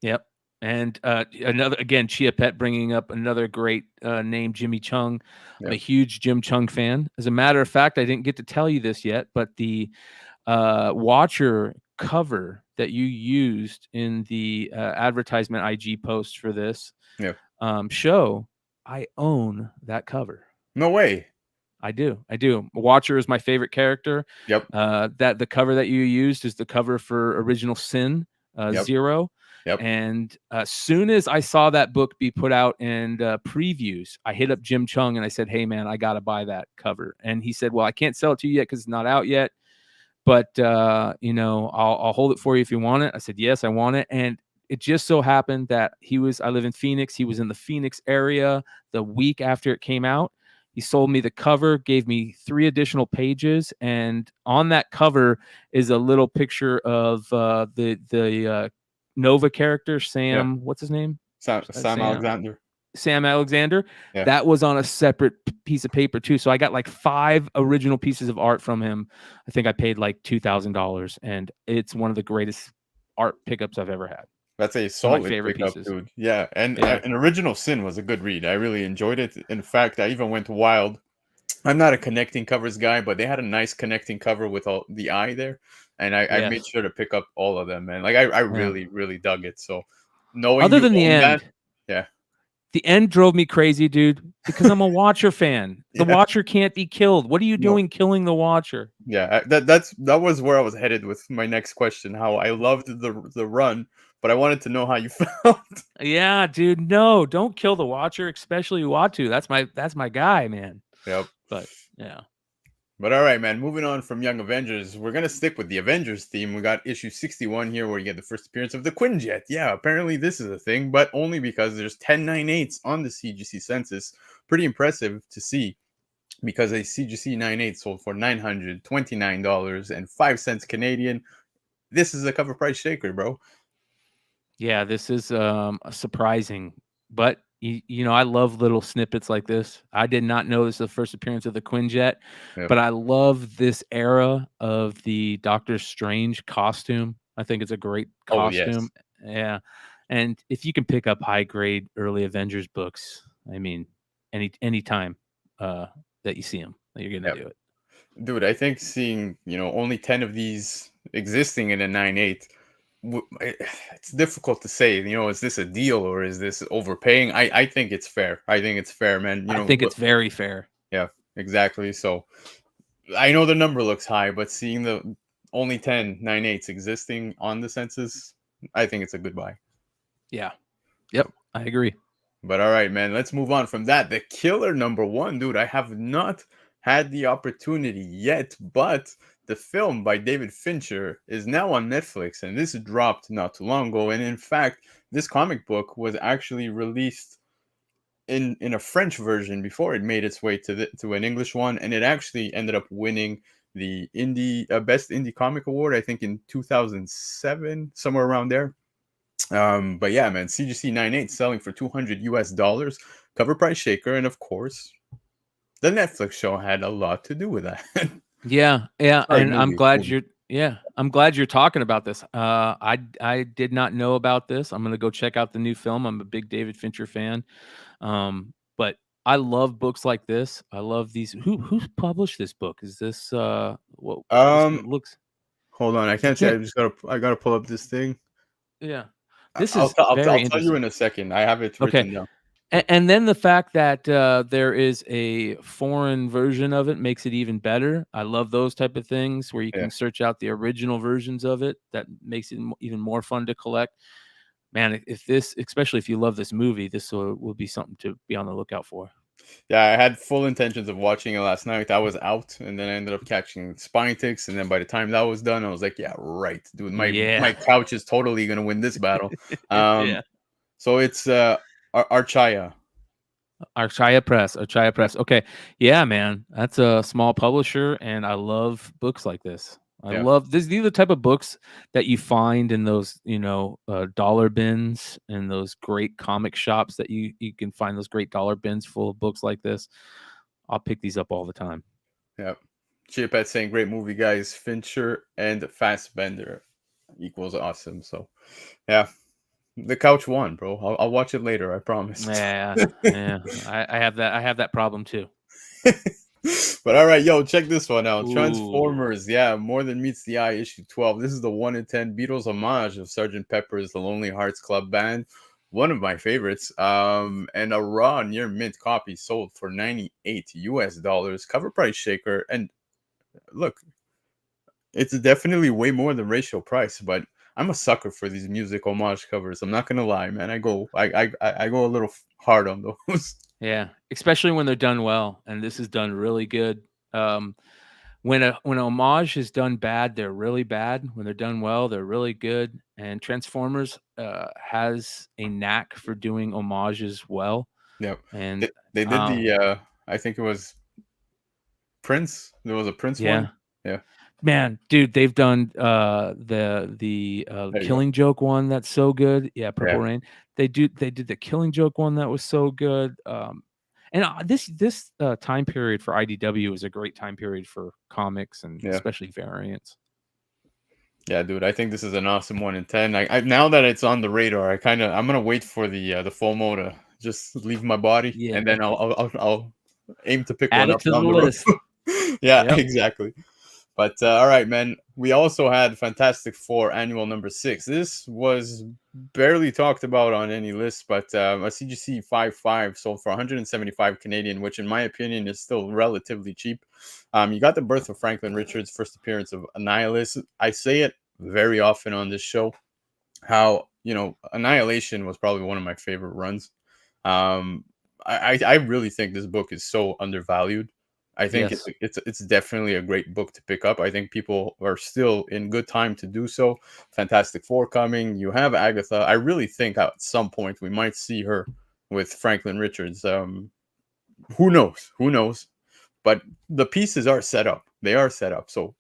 S2: Yep. And another, again, Chia Pet bringing up another great name, Jimmy Chung. I'm
S1: Yeah.
S2: a huge Jim Chung fan. As a matter of fact, I didn't get to tell you this yet, but the Watcher cover that you used in the advertisement IG post for this
S1: Yeah.
S2: show, I own that cover.
S1: No way.
S2: I do. Watcher is my favorite character.
S1: Yep.
S2: That the cover that you used is the cover for Original Sin
S1: Yep.
S2: 0.
S1: Yep.
S2: And as soon as I saw that book be put out in previews, I hit up Jim Chung and I said, "Hey man, I gotta buy that cover." And he said, "Well, I can't sell it to you yet because it's not out yet, but I'll hold it for you if you want it." I said, "Yes, I want it." And it just so happened that I live in Phoenix. He was in the Phoenix area the week after it came out. He sold me the cover, gave me 3 additional pages, and on that cover is a little picture of the Nova character,
S1: Yeah.
S2: Sam. What's his name?
S1: Sam Alexander.
S2: Sam Alexander.
S1: Yeah.
S2: That was on a separate piece of paper too. So I got like 5 original pieces of art from him. I think I paid like $2,000, and it's one of the greatest art pickups I've ever had.
S1: That's a
S2: My
S1: solid
S2: favorite
S1: pickup,
S2: pieces.
S1: dude. Yeah, and
S2: Yeah.
S1: an Original Sin was a good read. I really enjoyed it. In fact, I even went wild. I'm not a connecting covers guy, but they had a nice connecting cover with all the eye there, and I made
S2: Yes.
S1: sure to pick up all of them, man. Like I really dug it. So knowing
S2: Other
S1: you
S2: than the
S1: own that,
S2: end,
S1: yeah,
S2: the end drove me crazy, dude, because I'm a Watcher fan. The
S1: Yeah.
S2: Watcher can't be killed. What are you
S1: No.
S2: doing killing the Watcher?
S1: yeah, that was where I was headed with my next question. How I loved the run, but I wanted to know how you felt.
S2: Yeah, dude. No, don't kill the Watcher, especially Uatu. That's my guy, man.
S1: Yep.
S2: But yeah.
S1: But all right, man. Moving on from Young Avengers, we're gonna stick with the Avengers theme. We got issue 61 here, where you get the first appearance of the Quinjet. Yeah, apparently this is a thing, but only because there's 1098s on the CGC census. Pretty impressive to see, because a CGC 98 sold for $929.05 Canadian. This is a cover price shaker, bro.
S2: Yeah, this is surprising, but I love little snippets like this. I did not know this is the first appearance of the Quinjet,
S1: Yep.
S2: but I love this era of the Doctor Strange costume. I think it's a great
S1: Oh, yes.
S2: costume. Yeah, and if you can pick up high grade early Avengers books, I mean, anytime that you see them, you're gonna
S1: Yep.
S2: do it.
S1: Dude, I think seeing only 10 of these existing in a 9/8, it's difficult to say. Is this a deal or is this overpaying? I think it's fair. I think it's fair, man.
S2: I think it's very fair.
S1: Yeah, exactly. So I know the number looks high, but seeing the only 10 9/8s existing on the census, I think it's a good buy.
S2: Yeah. Yep. I agree.
S1: But all right, man, let's move on from that. The killer number 1, dude. I have not had the opportunity yet, but the film by David Fincher is now on Netflix, and this dropped not too long ago. And in fact, this comic book was actually released in a French version before it made its way to an English one, and it actually ended up winning the best indie comic award, I think in 2007, somewhere around there. But yeah, man, CGC 98 selling for $200 cover price shaker, and of course, the Netflix show had a lot to do with that.
S2: Yeah,
S1: Sorry,
S2: and I'm
S1: movie,
S2: glad
S1: movie.
S2: I'm glad you're talking about this. I did not know about this. I'm gonna go check out the new film. I'm a big David Fincher fan. But I love books like this. I love these. Who published this book? Is this what this
S1: Um,
S2: one looks?
S1: Hold on, I
S2: I
S1: can't say.
S2: can't.
S1: I gotta pull up this thing.
S2: Yeah, this is
S1: I'll
S2: very
S1: tell you
S2: interesting.
S1: in a second. I have it
S2: Okay,
S1: written down.
S2: and then the fact that there is a foreign version of it makes it even better. I love those type of things where you
S1: Yeah.
S2: can search out the original versions of it. That makes it even more fun to collect. Man, if this, especially if you love this movie, this will be something to be on the lookout for.
S1: Yeah, I had full intentions of watching it last night. I was out, and then I ended up catching spine ticks. And then by the time that was done, I was like, "Yeah, right, dude. My
S2: Yeah.
S1: couch is totally gonna win this battle." Um,
S2: Yeah.
S1: so it's Archaya.
S2: Archaya Press. Okay. Yeah, man. That's a small publisher, and I love books like this. I
S1: Yeah,
S2: love this. These are the type of books that you find in those, dollar bins and those great comic shops that you can find those great dollar bins full of books like this. I'll pick these up all the time.
S1: yeah. Chipette saying, "Great movie, guys. Fincher and Fassbender equals awesome." So, yeah, the couch won, bro. I'll watch it later. I promise.
S2: Yeah, yeah. I have that. I have that problem too.
S1: But all right, yo, check this one out.
S2: Ooh.
S1: Transformers, yeah, More Than Meets the Eye, issue 12. This is the 1 in 10 Beatles homage of Sgt. Pepper's The Lonely Hearts Club Band. One of my favorites. And a raw near mint copy sold for $98. Cover price shaker. And look, it's definitely way more than ratio price, but I'm a sucker for these music homage covers. I'm not gonna lie, man. I go a little hard on those.
S2: Yeah, especially when they're done well, and this is done really good. When a homage is done bad, they're really bad. When they're done well, they're really good. And Transformers has a knack for doing homages well.
S1: Yep.
S2: And
S1: They did the I think it was Prince. There was a Prince
S2: yeah,
S1: one. Yeah.
S2: man, dude, they've done the
S1: There you go.
S2: Killing Joke one that's so good. Yeah, Purple
S1: Yeah.
S2: Rain. They did the Killing Joke one that was so good. And this time period for IDW is a great time period for comics and
S1: Yeah.
S2: especially variants.
S1: Yeah, dude. I think this is an awesome 1 in 10. I now that it's on the radar, I'm gonna wait for the FOMO to just leave my body,
S2: Yeah,
S1: and then I'll aim to pick
S2: add
S1: one
S2: it
S1: up
S2: to the
S1: down the road.
S2: list.
S1: Yeah,
S2: Yep.
S1: exactly. But all right, man. We also had Fantastic Four Annual number 6. This was barely talked about on any list, but a CGC 5.5 sold for 175 Canadian, which in my opinion is still relatively cheap. You got the birth of Franklin Richards' first appearance of Annihilus. I say it very often on this show, how Annihilation was probably one of my favorite runs. I really think this book is so undervalued. I think
S2: Yes.
S1: it's definitely a great book to pick up. I think people are still in good time to do so. Fantastic Four coming. You have Agatha. I really think at some point we might see her with Franklin Richards. Who knows? Who knows? But the pieces are set up. They are set up. So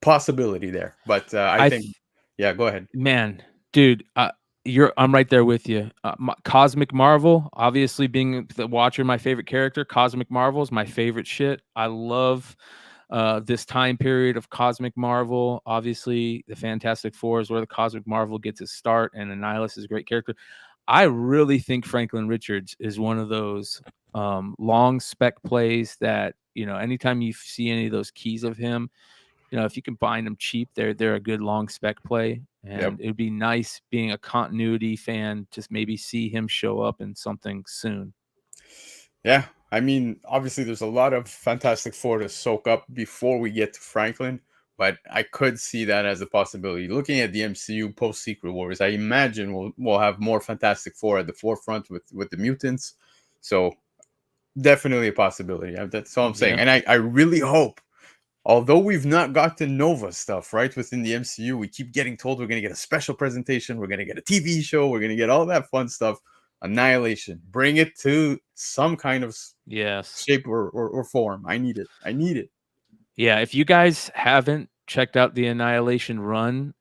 S1: possibility there. But I
S2: I
S1: think, yeah, go ahead.
S2: Man, dude, I'm right there with you. Cosmic Marvel, obviously being the Watcher, my favorite character. Cosmic Marvel is my favorite shit. I love this time period of Cosmic Marvel. Obviously, the Fantastic Four is where the Cosmic Marvel gets its start, and Annihilus is a great character. I really think Franklin Richards is one of those long spec plays that, anytime you see any of those keys of him, if you can find them cheap, they're a good long spec play.
S1: Yep.
S2: And it'd be nice being a continuity fan to maybe see him show up in something soon.
S1: Yeah, I mean, obviously, there's a lot of Fantastic Four to soak up before we get to Franklin, but I could see that as a possibility. Looking at the MCU post Secret Wars, I imagine we'll have more Fantastic Four at the forefront with the mutants. So definitely a possibility. That's all I'm saying.
S2: Yeah.
S1: And I really hope although we've not gotten Nova stuff, right, within the MCU, we keep getting told we're going to get a special presentation, we're going to get a TV show, we're going to get all that fun stuff. Annihilation, bring it to some kind of
S2: Yes.
S1: shape or form. I need it. I need it.
S2: Yeah, if you guys haven't checked out the Annihilation run,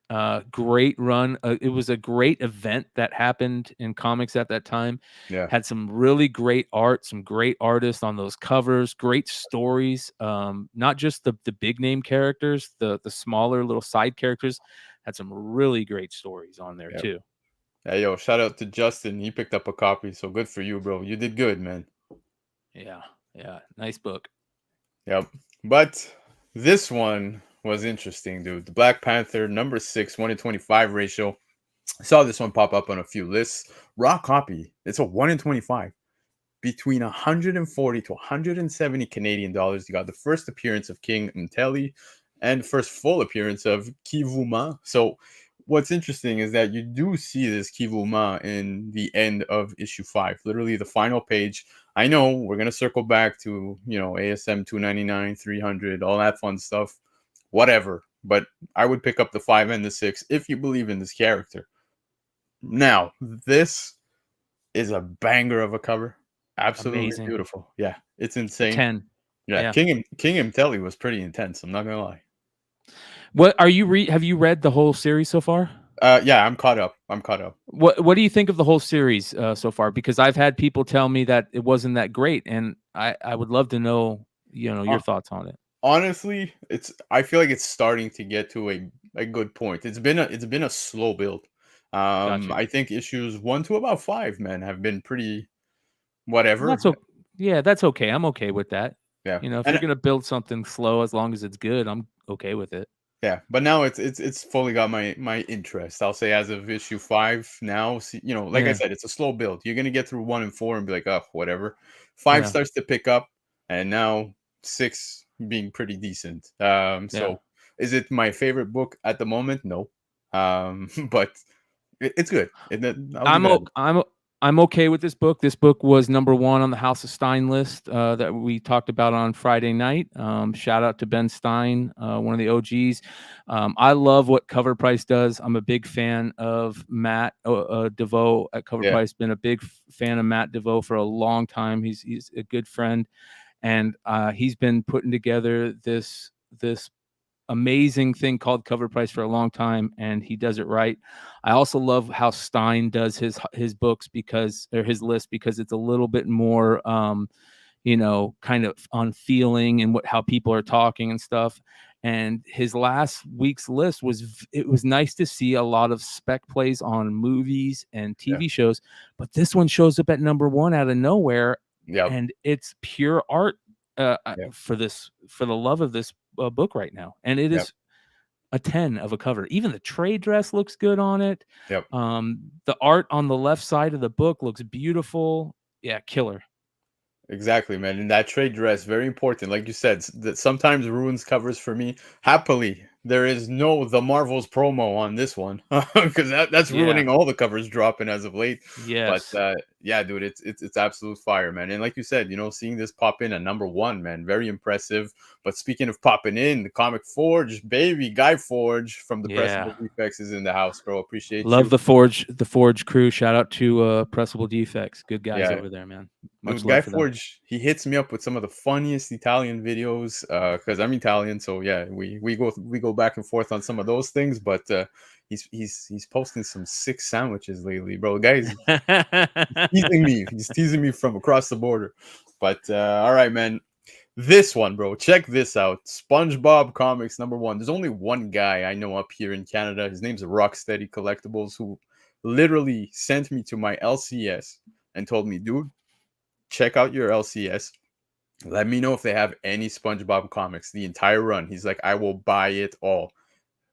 S2: great run. It was a great event that happened in comics at that time.
S1: Yeah.
S2: Had some really great art, some great artists on those covers, great stories. Not just the big name characters, the smaller little side characters had some really great stories on there
S1: Yeah.
S2: too.
S1: Hey, yo, shout out to Justin. He picked up a copy, so good for you, bro. You did good, man.
S2: Yeah, nice book.
S1: Yep. But this one was interesting, dude. The Black Panther number 6, 1-in-25 ratio. I saw this one pop up on a few lists. Raw copy. It's a 1-in-25. Between 140 to 170 Canadian dollars. You got the first appearance of King Mteli and first full appearance of Kivuma. So what's interesting is that you do see this Kivuma in the end of issue 5, literally the final page. I know we're going to circle back to, ASM 299, 300, all that fun stuff, whatever. But I would pick up the 5 and the 6 if you believe in this character. Now, this is a banger of a cover. Absolutely
S2: Amazing.
S1: beautiful. Yeah, it's insane.
S2: 10.
S1: Yeah, King Mteli was pretty intense. I'm not gonna lie.
S2: What are you have you read the whole series so far?
S1: Yeah, I'm caught up.
S2: What do you think of the whole series so far? Because I've had people tell me that it wasn't that great, and I would love to know your thoughts on it.
S1: Honestly, I feel like it's starting to get to a good point. It's been a slow build.
S2: Gotcha.
S1: I think issues 1 to about 5, man, have been pretty whatever.
S2: That's okay. I'm okay with that.
S1: Yeah,
S2: if you're gonna build something slow, as long as it's good, I'm okay with it.
S1: Yeah, but now it's fully got my interest. I'll say as of issue 5 now. See, I said, it's a slow build. You're gonna get through 1 and 4 and be like, oh, whatever. 5 starts to pick up, and now 6 being pretty decent. So is it my favorite book at the moment? No, but it's good.
S2: I'm okay with this book. This book was number 1 on the House of Stein list that we talked about on Friday night. Shout out to Ben Stein, one of the OGs. I love what Cover Price does. I'm a big fan of Matt DeVoe at Cover Price. Been a big fan of Matt DeVoe for a long time. He's a good friend, and he's been putting together this amazing thing called Cover Price for a long time, and he does it right. I also love how Stein does his books his list, because it's a little bit more kind of on feeling and how people are talking and stuff. And his last week's list was nice to see a lot of spec plays on movies and TV shows, but this one shows up at number 1 out of nowhere. And it's pure art for the love of this book right now, and it is a 10 of a cover. Even the trade dress looks good on it. The art on the left side of the book looks beautiful. Yeah, killer.
S1: Exactly, man. And that trade dress, very important. Like you said, that sometimes ruins covers for me. Happily, there is no The Marvels promo on this one, because that's ruining all the covers dropping as of late.
S2: Yes.
S1: But yeah, dude, it's absolute fire, man. And like you said, seeing this pop in at number 1, man, very impressive. But speaking of popping in, the Comic Forge, baby, Guy Forge from the Pressable Defects is in the house, bro. Appreciate you.
S2: Love the Forge crew. Shout out to Pressable Defects. Good guys over there, man.
S1: Dude, Guy Forge, he hits me up with some of the funniest Italian videos, because I'm Italian, so yeah, we go back and forth on some of those things. But he's posting some sick sandwiches lately, bro. Guys, he's teasing me from across the border. But all right, man, this one, bro, check this out. SpongeBob Comics number 1. There's only one guy I know up here in Canada. His name's Rocksteady Collectibles, who literally sent me to my LCS and told me, dude, check out your LCS. Let me know if they have any SpongeBob comics, the entire run. He's like, I will buy it all.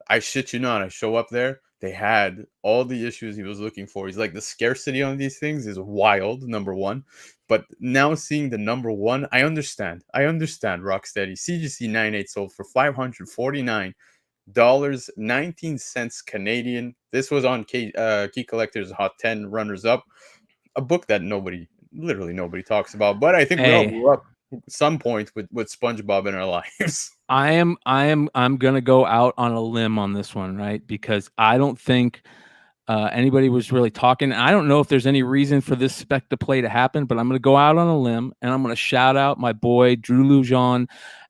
S1: I shit you not. I show up there. They had all the issues he was looking for. He's like, the scarcity on these things is wild, number 1. But now seeing the number 1, I understand. Rocksteady. CGC 98 sold for $549.19 Canadian. This was on Key Collector's Hot 10 runners up. A book that literally nobody talks about, but I think we all grew up some point with SpongeBob in our lives.
S2: I'm gonna go out on a limb on this one, right? Because I don't think anybody was really talking. I don't know if there's any reason for this spec to play to happen, but I'm gonna go out on a limb and I'm gonna shout out my boy Drew Lujan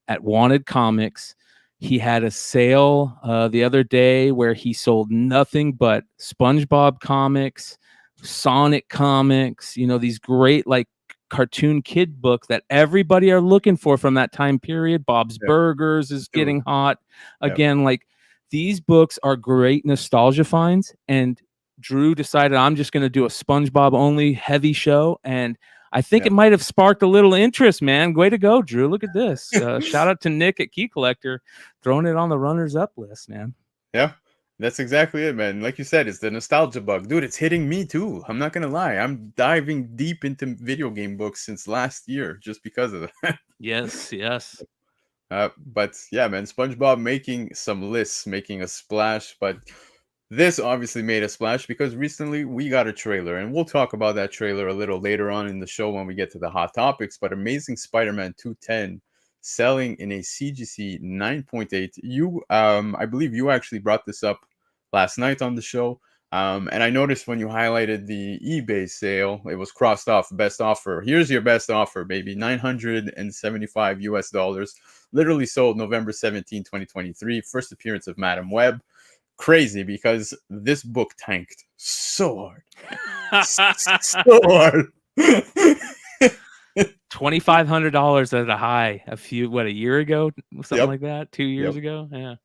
S2: at Wanted Comics. He had a sale the other day where he sold nothing but SpongeBob comics, Sonic comics, you know, these great like cartoon kid books that everybody are looking for from that time period. Bob's
S1: Yep.
S2: Burgers is
S1: Dude.
S2: getting hot
S1: Yep.
S2: again. Like these books are great nostalgia finds, and Drew decided I'm just going to do a SpongeBob only heavy show, and I think it might have sparked a little interest, man. Way to go, Drew. Look at this. Shout out to Nick at Key Collector throwing it on the runners up list, man.
S1: Yeah. That's exactly it, man. Like you said, it's the nostalgia bug. Dude, it's hitting me too. I'm not going to lie. I'm diving deep into video game books since last year just because of that.
S2: Yes.
S1: But yeah, man, SpongeBob making some lists, making a splash. But this obviously made a splash because recently we got a trailer, and we'll talk about that trailer a little later on in the show when we get to the hot topics. But Amazing Spider-Man 210 selling in a CGC 9.8. I believe you actually brought this up last night on the show. And I noticed when you highlighted the eBay sale, it was crossed off best offer. Here's your best offer, baby. $975 US. Literally sold November 17, 2023. First appearance of Madam Web. Crazy because this book tanked so hard. So hard.
S2: $2,500 at a high a year ago, something like that, 2 years ago.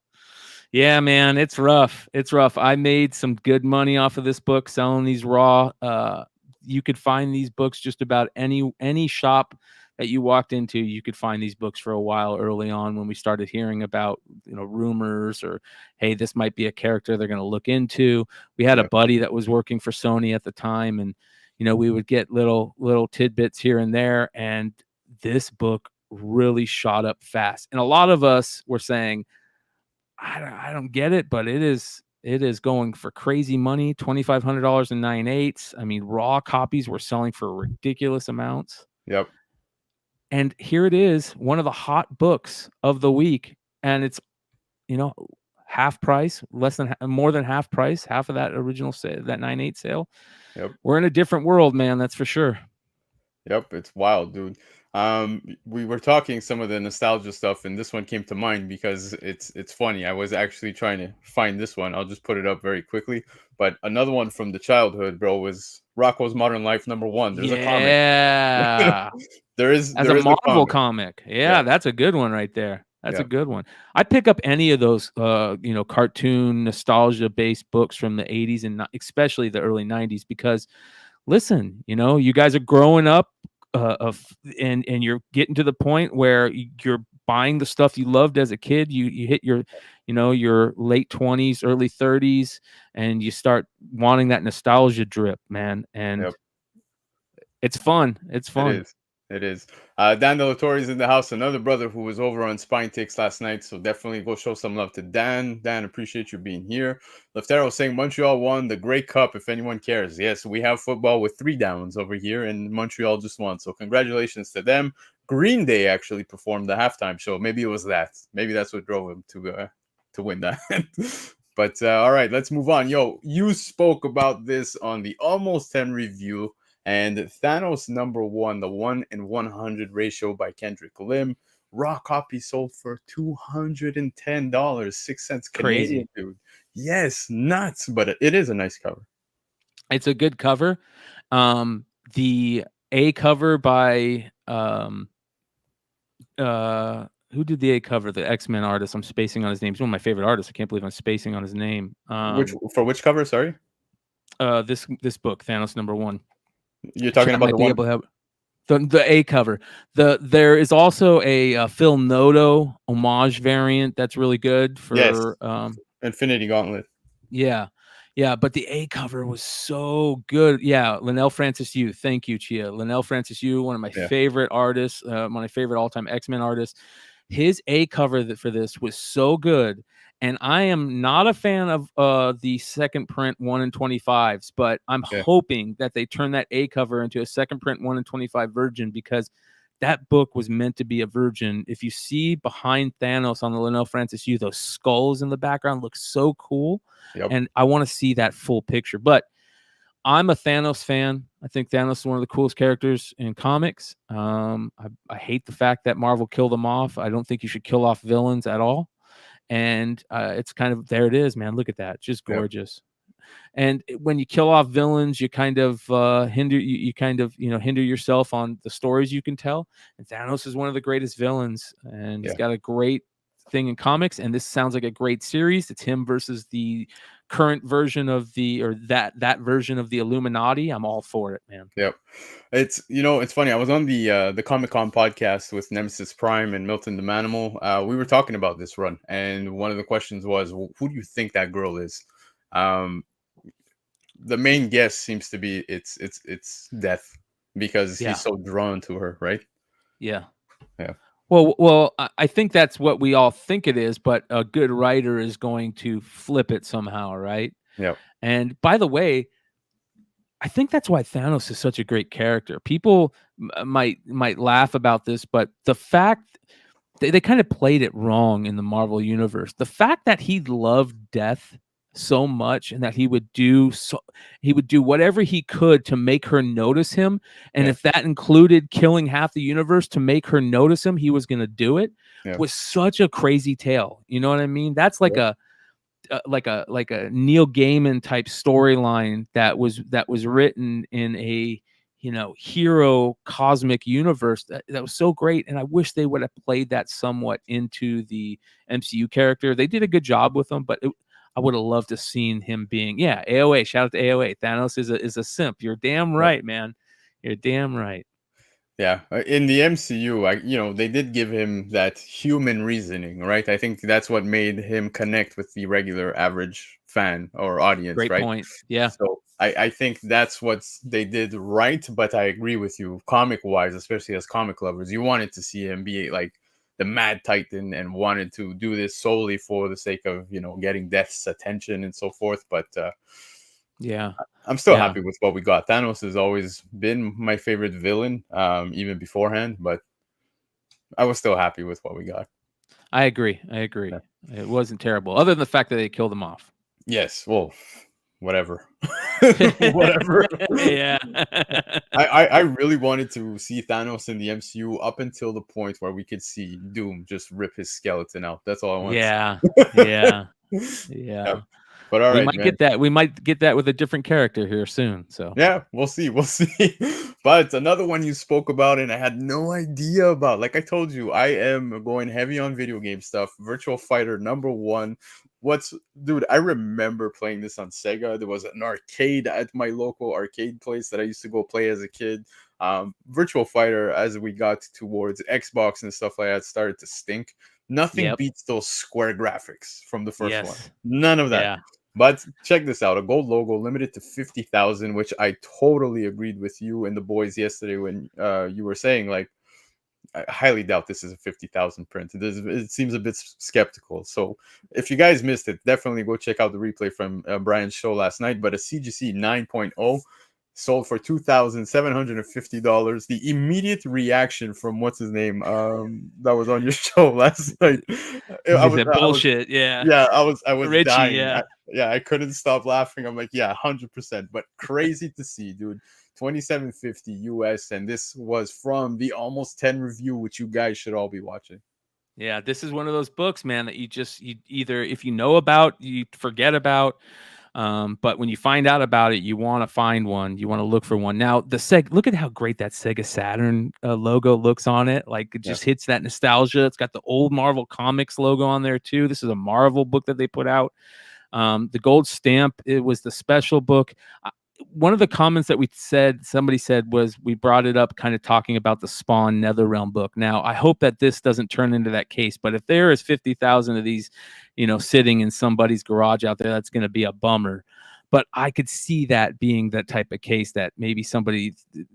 S2: Yeah, man, it's rough. I made some good money off of this book selling these raw. You could find these books just about any shop that you walked into. You could find these books for a while early on when we started hearing about, you know, rumors or, hey, this might be a character they're going to look into. We had a buddy that was working for Sony at the time, and you know, we would get little tidbits here and there, and this book really shot up fast. And a lot of us were saying, I don't get it, but it is going for crazy money, $2,500 in 9/8. I mean, raw copies were selling for ridiculous amounts.
S1: Yep.
S2: And here it is, one of the hot books of the week, and it's, you know, half price, more than half price, half of that original sale, that 9/8 sale.
S1: Yep.
S2: We're in a different world, man. That's for sure.
S1: Yep, it's wild, dude. We were talking some of the nostalgia stuff, and this one came to mind because it's funny. I was actually trying to find this one. I'll just put it up very quickly. But another one from the childhood, bro, was Rocko's Modern Life #1. There's a comic.
S2: Yeah.
S1: There's
S2: a Marvel comic. Yeah, that's a good one right there. That's a good one. I pick up any of those, you know, cartoon nostalgia-based books from the 80s and especially the early 90s because, listen, you know, you guys are growing up and you're getting to the point where you're buying the stuff you loved as a kid. You hit your, you know, your late 20s, early 30s, and you start wanting that nostalgia drip, man. And it's fun. It's fun.
S1: It is. Dan De La Torre's in the house, another brother who was over on Spine Takes last night. So definitely go show some love to Dan. Dan, appreciate you being here. Leftero saying Montreal won the Grey Cup, if anyone cares. Yes, we have football with 3 downs over here, and Montreal just won. So congratulations to them. Green Day actually performed the halftime show. Maybe it was that. Maybe that's what drove him to win that. But all right, let's move on. Yo, you spoke about this on the Almost 10 review. And Thanos #1, the 1 in 100 ratio by Kendrick Lim. Raw copy sold for $210, 6 cents Canadian, dude. Yes, nuts, but it is a nice cover.
S2: It's a good cover. The A cover by who did the A cover? The X-Men artist. I'm spacing on his name. He's one of my favorite artists. I can't believe I'm spacing on his name.
S1: Which cover? Sorry.
S2: This book, Thanos #1.
S1: You're talking about
S2: the A cover. There is also a Phil Noto homage variant that's really good for
S1: Infinity Gauntlet.
S2: Yeah, but the A cover was so good. Yeah, Linnell Francis Yu. Thank you, Chia. Linnell Francis Yu, one of my favorite artists, one of my favorite all-time X-Men artists. His A cover for this was so good. And I am not a fan of the second print 1 in 25s, but I'm hoping that they turn that A cover into a second print 1 in 25 version because that book was meant to be a virgin. If you see behind Thanos on the Linnell Francis Yu, those skulls in the background look so cool.
S1: Yep.
S2: And I want to see that full picture. But I'm a Thanos fan. I think Thanos is one of the coolest characters in comics. I hate the fact that Marvel killed him off. I don't think you should kill off villains at all. And it's kind of, there it is, man. Look at that. Just gorgeous. And when you kill off villains, you kind of hinder yourself on the stories you can tell. And Thanos is one of the greatest villains, and he's got a great thing in comics. And this sounds like a great series. It's him versus the current version of that version of the Illuminati. I'm all for it, man.
S1: Yep. It's it's funny. I was on the Comic-Con podcast with Nemesis Prime and Milton the Manimal. We were talking about this run, and one of the questions was, well, who do you think that girl is? The main guess seems to be it's Death, because he's so drawn to her, right?
S2: Yeah.
S1: Yeah.
S2: Well, I think that's what we all think it is, but a good writer is going to flip it somehow, right?
S1: Yeah.
S2: And by the way, I think that's why Thanos is such a great character. People might laugh about this, but the fact they kind of played it wrong in the Marvel universe. The fact that he loved death so much, and that he would do whatever he could to make her notice him, and if that included killing half the universe to make her notice him, he was going to do it, was such a crazy tale. You know what I mean? That's like a Neil Gaiman type storyline that was written in a hero cosmic universe that was so great. And I wish they would have played that somewhat into the MCU character. They did a good job with them, but I would have loved to seen him being, AOA. Shout out to AOA. Thanos is a simp. You're damn right, man. You're damn right.
S1: Yeah, in the MCU, they did give him that human reasoning, right? I think that's what made him connect with the regular average fan or audience,
S2: Great
S1: right?
S2: point. Yeah.
S1: So I think that's what they did right, but I agree with you. Comic-wise, especially as comic lovers, you wanted to see him be like the Mad Titan and wanted to do this solely for the sake of, getting Death's attention and so forth. But I'm still happy with what we got. Thanos has always been my favorite villain, even beforehand, but I was still happy with what we got.
S2: I agree. Yeah. It wasn't terrible, other than the fact that they killed him off.
S1: Yes. Well, whatever. Whatever.
S2: Yeah.
S1: I really wanted to see Thanos in the MCU up until the point where we could see Doom just rip his skeleton out. That's all I want.
S2: Yeah.
S1: But all right,
S2: we might get that with a different character here soon. So
S1: yeah, we'll see. But another one you spoke about and I had no idea about. Like I told you, I am going heavy on video game stuff. Virtual Fighter #1. Dude, I remember playing this on Sega. There was an arcade at my local arcade place that I used to go play as a kid. Virtual Fighter, as we got towards Xbox and stuff like that, started to stink. Nothing beats those square graphics from the first one. None of that. But check this out. A gold logo limited to 50,000, which I totally agreed with you and the boys yesterday when you were saying, like, I highly doubt this is a 50,000 print. It seems a bit skeptical. So if you guys missed it, definitely go check out the replay from Brian's show last night. But a CGC 9.0 sold for $2,750. The immediate reaction from what's his name that was on your show last night.
S2: Bullshit.
S1: I was
S2: Richie,
S1: dying. I couldn't stop laughing. I'm like, 100%. But crazy to see, dude. 2750 US, and this was from the Almost 10 review, which you guys should all be watching.
S2: Yeah, this is one of those books, man, that you either, if you know about, you forget about. But when you find out about it, you want to find one. You want to look for one. Now, look at how great that Sega Saturn logo looks on it. Like, it just hits that nostalgia. It's got the old Marvel Comics logo on there too. This is a Marvel book that they put out. The gold stamp, it was the special book. One of the comments that somebody said was, we brought it up kind of talking about the Spawn Netherrealm book. Now, I hope that this doesn't turn into that case, but if there is 50,000 of these, sitting in somebody's garage out there, that's going to be a bummer. But I could see that being that type of case, that maybe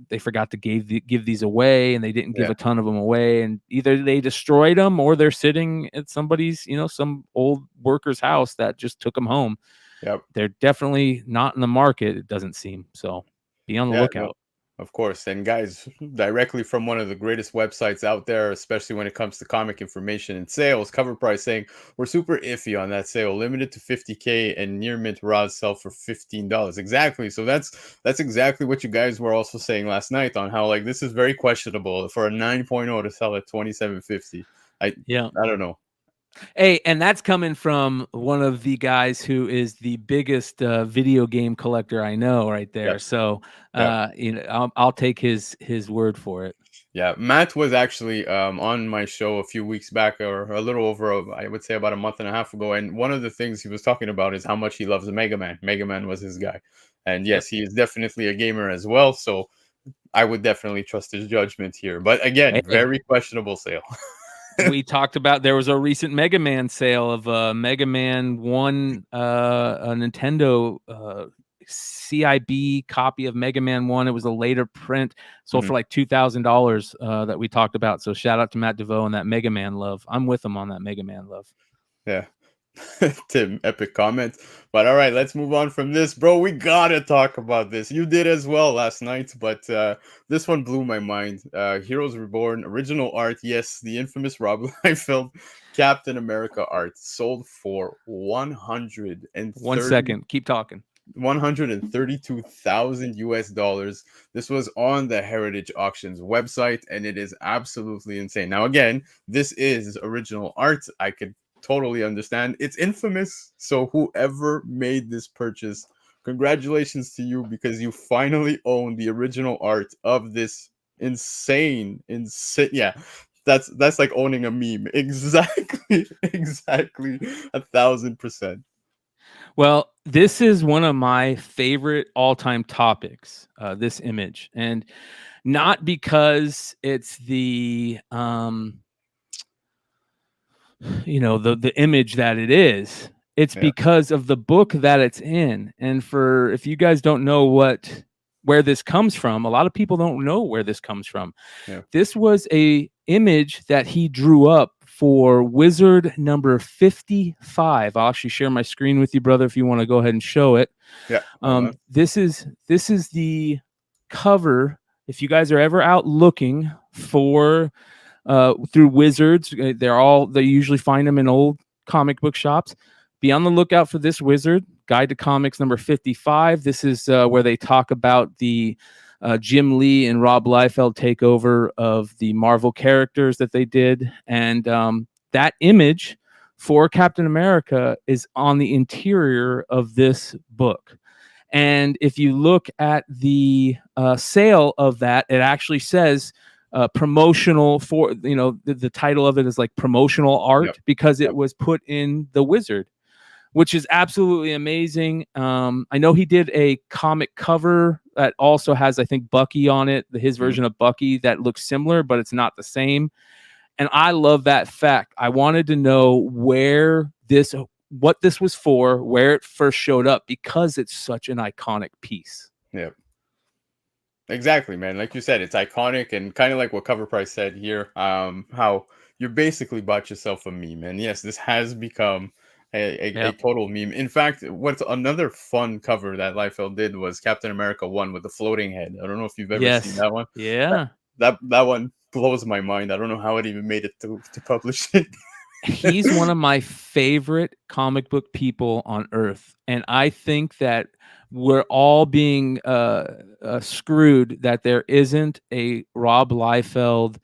S2: they forgot to give these away, and they didn't give a ton of them away, and either they destroyed them or they're sitting at somebody's, some old worker's house that just took them home.
S1: Yep.
S2: They're definitely not in the market, it doesn't seem. So be on the lookout.
S1: Of course. And guys, directly from one of the greatest websites out there, especially when it comes to comic information and sales, Cover Price saying we're super iffy on that sale, limited to 50K and near mint raws sell for $15. Exactly. So that's exactly what you guys were also saying last night on how like this is very questionable for a 9.0 to sell at 2750. I don't know.
S2: Hey, and that's coming from one of the guys who is the biggest video game collector I know right there.
S1: Yep.
S2: So,
S1: Yep.
S2: you know, I'll take his word for it.
S1: Yeah, Matt was actually on my show a few weeks back, or a little over, I would say about a month and a half ago. And one of the things he was talking about is how much he loves Mega Man. Mega Man was his guy. And yes, he is definitely a gamer as well. So I would definitely trust his judgment here. But again,
S2: Hey,
S1: very questionable sale.
S2: we talked about there was a recent Mega Man sale of Mega Man 1, a Nintendo CIB copy of Mega Man 1. It was a later print, sold for like $2,000 that we talked about. So shout out to Matt DeVoe and that Mega Man love. I'm with him on that Mega Man love.
S1: Yeah. Tim, epic comment. But all right, let's move on from this, bro. We gotta talk about this. You did as well last night, but this one blew my mind. Heroes Reborn original art, yes, the infamous Rob Liefeld Captain America art sold for
S2: 1 second, keep talking.
S1: 132,000 US dollars. This was on the Heritage Auctions website, and it is absolutely insane. Now, again, this is original art. I could totally understand. It's infamous. So whoever made this purchase, congratulations to you, because you finally own the original art of this insane. Yeah, that's like owning a meme. Exactly 1,000%.
S2: Well, this is one of my favorite all-time topics, this image, and not because it's the you know, the image that it is. It's because of the book that it's in. And for, if you guys don't know where this comes from, a lot of people don't know where this comes from. This was a image that he drew up for Wizard number 55. I'll actually share my screen with you, brother, if you want to go ahead and show it. This is the cover. If you guys are ever out looking for through Wizards, they usually find them in old comic book shops. Be on the lookout for this Wizard Guide to Comics number 55. This is where they talk about the Jim Lee and Rob Liefeld takeover of the Marvel characters that they did, and that image for Captain America is on the interior of this book. And if you look at the sale of that, it actually says promotional for, you know, the title of it is like promotional art, because it was put in the Wizard, which is absolutely amazing. I know he did a comic cover that also has, I think, Bucky on it, his version of Bucky that looks similar, but it's not the same. And I love that fact. I wanted to know what this was for, where it first showed up, because it's such an iconic piece.
S1: Yep. Exactly, man. Like you said, it's iconic, and kind of like what Cover Price said here, how you basically bought yourself a meme. And yes, this has become a total meme. In fact, what's another fun cover that Liefeld did was Captain America 1 with the floating head. I don't know if you've ever seen that one.
S2: Yeah.
S1: That one blows my mind. I don't know how it even made it to publish it.
S2: He's one of my favorite comic book people on earth. And I think that we're all being screwed that there isn't a Rob Liefeld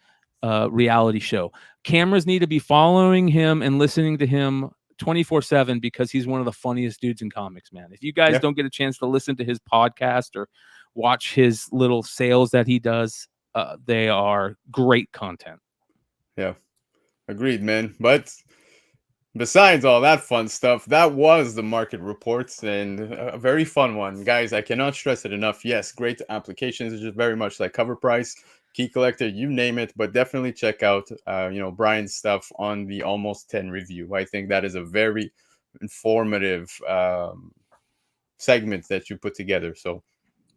S2: reality show. Cameras need to be following him and listening to him 24/7, because he's one of the funniest dudes in comics, man. If you guys don't get a chance to listen to his podcast or watch his little sales that he does, they are great content.
S1: Yeah, agreed, man. But besides all that fun stuff, that was the market reports, and a very fun one, guys. I cannot stress it enough. Yes, great applications. It's just very much like Cover Price, Key Collector, you name it. But definitely check out, Bryan's stuff on the Almost 10 review. I think that is a very informative segment that you put together. So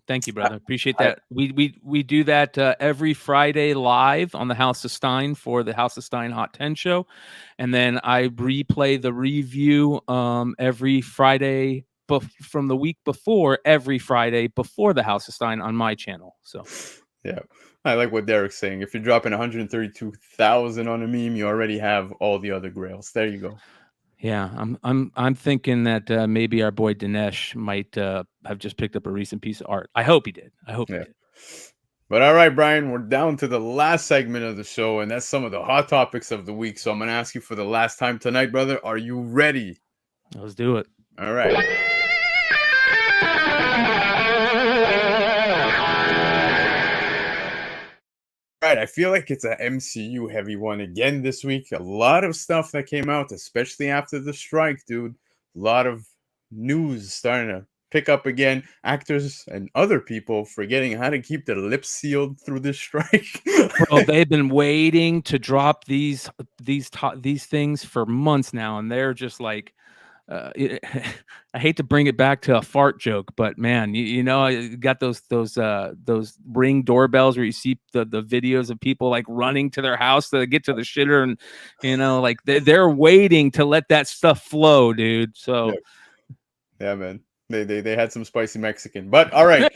S2: thank you, brother. Appreciate that. We do that every Friday live on the House of Stein for the House of Stein Hot 10 show. And then I replay the review every Friday from the week before every Friday before the House of Stein on my channel. So
S1: yeah, I like what Derek's saying. If you're dropping 132,000 on a meme, you already have all the other grails. There you go.
S2: yeah, I'm thinking that maybe our boy Dinesh might have just picked up a recent piece of art. I hope he did. He did.
S1: But all right, Brian, we're down to the last segment of the show, and that's some of the hot topics of the week. So I'm going to ask you for the last time tonight, brother. Are you ready?
S2: Let's do it.
S1: All right. All right, I feel like it's an MCU heavy one again this week. A lot of stuff that came out, especially after the strike, dude. A lot of news starting to pick up again. Actors and other people forgetting how to keep their lips sealed through this strike.
S2: Bro, they've been waiting to drop these things for months now, and they're just like, I hate to bring it back to a fart joke, but man, you know, you got those Ring doorbells where you see the videos of people like running to their house to get to the shitter, and you know, like they're waiting to let that stuff flow, dude. So
S1: yeah, man. They had some spicy Mexican. But all right.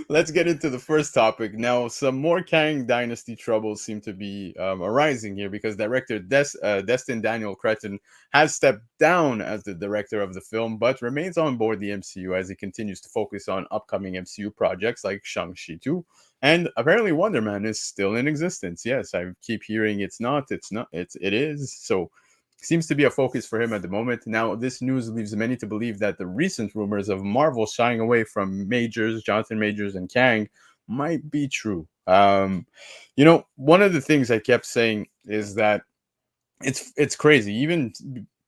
S1: Let's get into the first topic. Now, some more Kang Dynasty troubles seem to be arising here because director Destin Daniel Cretton has stepped down as the director of the film, but remains on board the MCU as he continues to focus on upcoming MCU projects like Shang-Chi 2. And apparently Wonder Man is still in existence. Yes, I keep hearing it is. So seems to be a focus for him at the moment. Now, this news leaves many to believe that the recent rumors of Marvel shying away from Jonathan Majors and Kang might be true. You know, one of the things I kept saying is that it's crazy. Even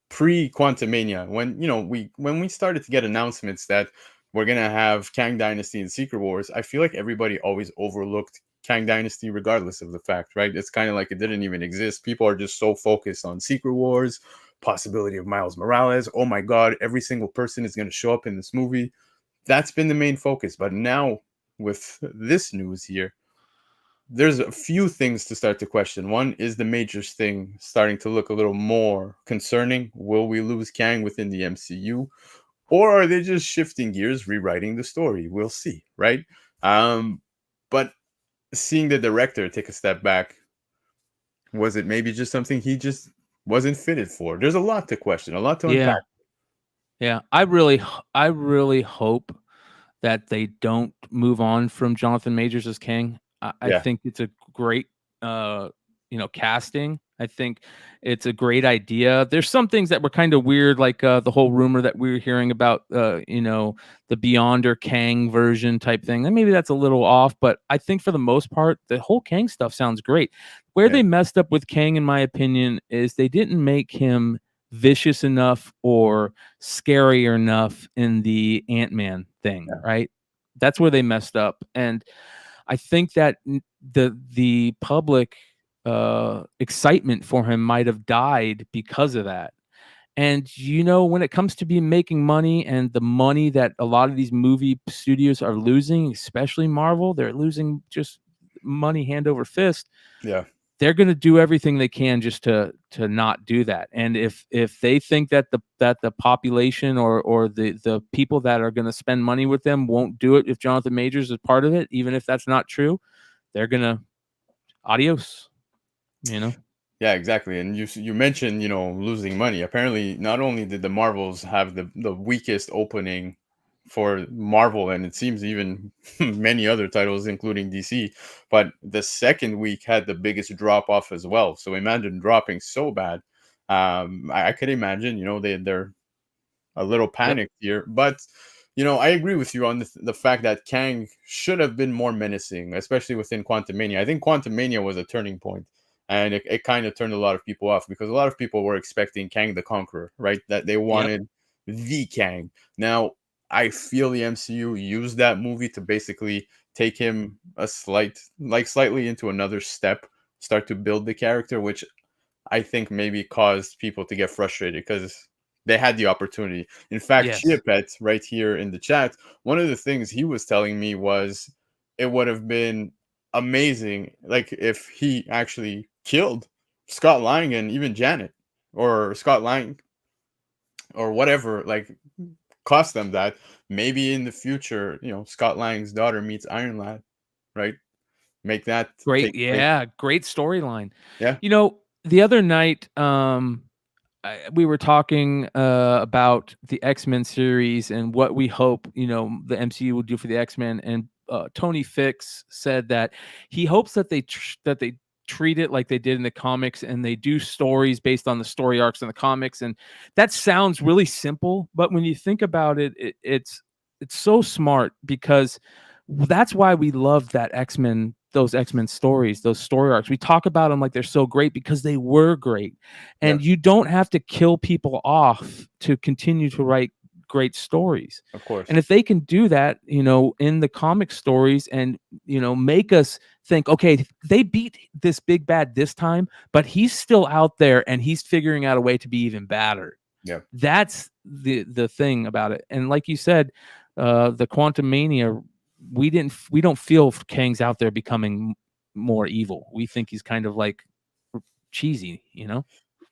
S1: pre-Quantumania, when we started to get announcements that we're gonna have Kang Dynasty and Secret Wars, I feel like everybody always overlooked Kang Dynasty regardless of the fact, right? It's kind of like it didn't even exist. People are just so focused on Secret Wars, possibility of Miles Morales. Oh my God, every single person is going to show up in this movie. That's been the main focus. But now with this news here, there's a few things to start to question. One is the Majors thing starting to look a little more concerning. Will we lose Kang within the MCU? Or are they just shifting gears, rewriting the story? We'll see, right? But seeing the director take a step back, was it maybe just something he just wasn't fitted for? There's a lot to question, a lot to unpack.
S2: Yeah, I really hope that they don't move on from Jonathan Majors as Kang. I think it's a great casting. I think it's a great idea. There's some things that were kind of weird, like the whole rumor that we were hearing about, the Beyonder Kang version type thing. And maybe that's a little off, but I think for the most part, the whole Kang stuff sounds great. Where they messed up with Kang, in my opinion, is they didn't make him vicious enough or scary enough in the Ant-Man thing, right? That's where they messed up. And I think that the public excitement for him might have died because of that. And when it comes to making money, and the money that a lot of these movie studios are losing, especially Marvel, they're losing just money hand over fist.
S1: Yeah.
S2: They're going to do everything they can just to not do that. And if they think that the population or the people that are going to spend money with them won't do it if Jonathan Majors is part of it, even if that's not true, they're going to adios.
S1: Yeah, exactly. And you mentioned, losing money. Apparently, not only did the Marvels have the weakest opening for Marvel, and it seems even many other titles, including DC, but the second week had the biggest drop off as well. So imagine dropping so bad. I could imagine, they're a little panicked here, but I agree with you on the fact that Kang should have been more menacing, especially within Quantumania. I think Quantumania was a turning point, and it kind of turned a lot of people off because a lot of people were expecting Kang the Conqueror, right? That they wanted the Kang. Now, I feel the MCU used that movie to basically take him slightly into another step, start to build the character, which I think maybe caused people to get frustrated because they had the opportunity. In fact, Chiapet, right here in the chat, one of the things he was telling me was it would have been amazing, like if he actually killed Scott Lang and even Janet, or Scott Lang or whatever, like cost them that. Maybe in the future, Scott Lang's daughter meets Iron Lad, right? Make that
S2: Great,
S1: take place.
S2: yeah, great storyline.
S1: Yeah,
S2: The other night, we were talking about the X-Men series and what we hope, the MCU will do for the X-Men. And Tony Fix said that he hopes that they treat it like they did in the comics, and they do stories based on the story arcs in the comics. And that sounds really simple, but when you think about it, it's so smart, because that's why we love those X-Men stories, those story arcs. We talk about them like they're so great because they were great.
S1: yeah,
S2: And you don't have to kill people off to continue to write great stories.
S1: of course.
S2: And if they can do that, in the comic stories, and, make us think, okay, they beat this big bad this time, but he's still out there and he's figuring out a way to be even badder.
S1: Yeah,
S2: That's the thing about it. And like you said, the Quantum Mania, we don't feel Kang's out there becoming more evil. We think he's kind of like cheesy,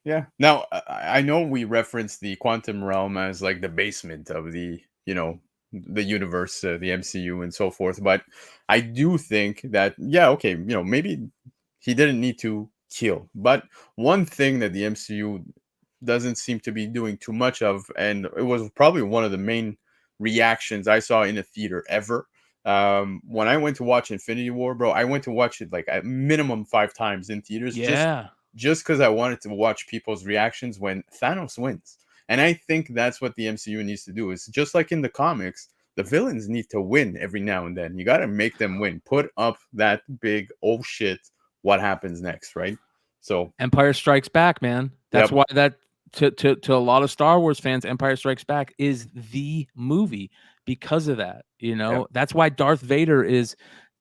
S1: yeah. Now I know we referenced the quantum realm as like the basement of the universe, the MCU, and so forth. But I do think that, yeah, okay, maybe he didn't need to kill. But one thing that the MCU doesn't seem to be doing too much of, and it was probably one of the main reactions I saw in a theater ever. When I went to watch Infinity War, bro, I went to watch it like at minimum 5 times in theaters,
S2: Yeah.
S1: just because I wanted to watch people's reactions when Thanos wins. And I think that's what the MCU needs to do. Is just like in the comics, the villains need to win every now and then. You got to make them win. Put up that big, oh shit, what happens next, right? So,
S2: Empire Strikes Back, man. That's
S1: yep,
S2: why that to a lot of Star Wars fans, Empire Strikes Back is the movie because of that.
S1: yep,
S2: That's why Darth Vader is,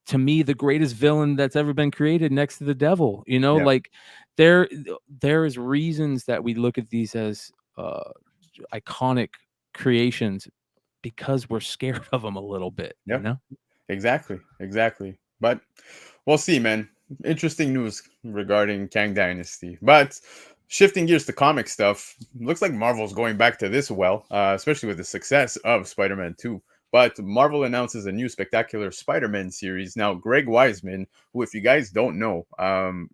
S2: to me, the greatest villain that's ever been created next to the devil.
S1: yep,
S2: Like there is reasons that we look at these as iconic creations because we're scared of them a little bit,
S1: yep. Exactly, exactly. But we'll see, man. Interesting news regarding Kang Dynasty. But shifting gears to comic stuff, looks like Marvel's going back to this well, especially with the success of Spider-Man 2. But Marvel announces a new Spectacular Spider-Man series. Now, Greg Weisman, who, if you guys don't know,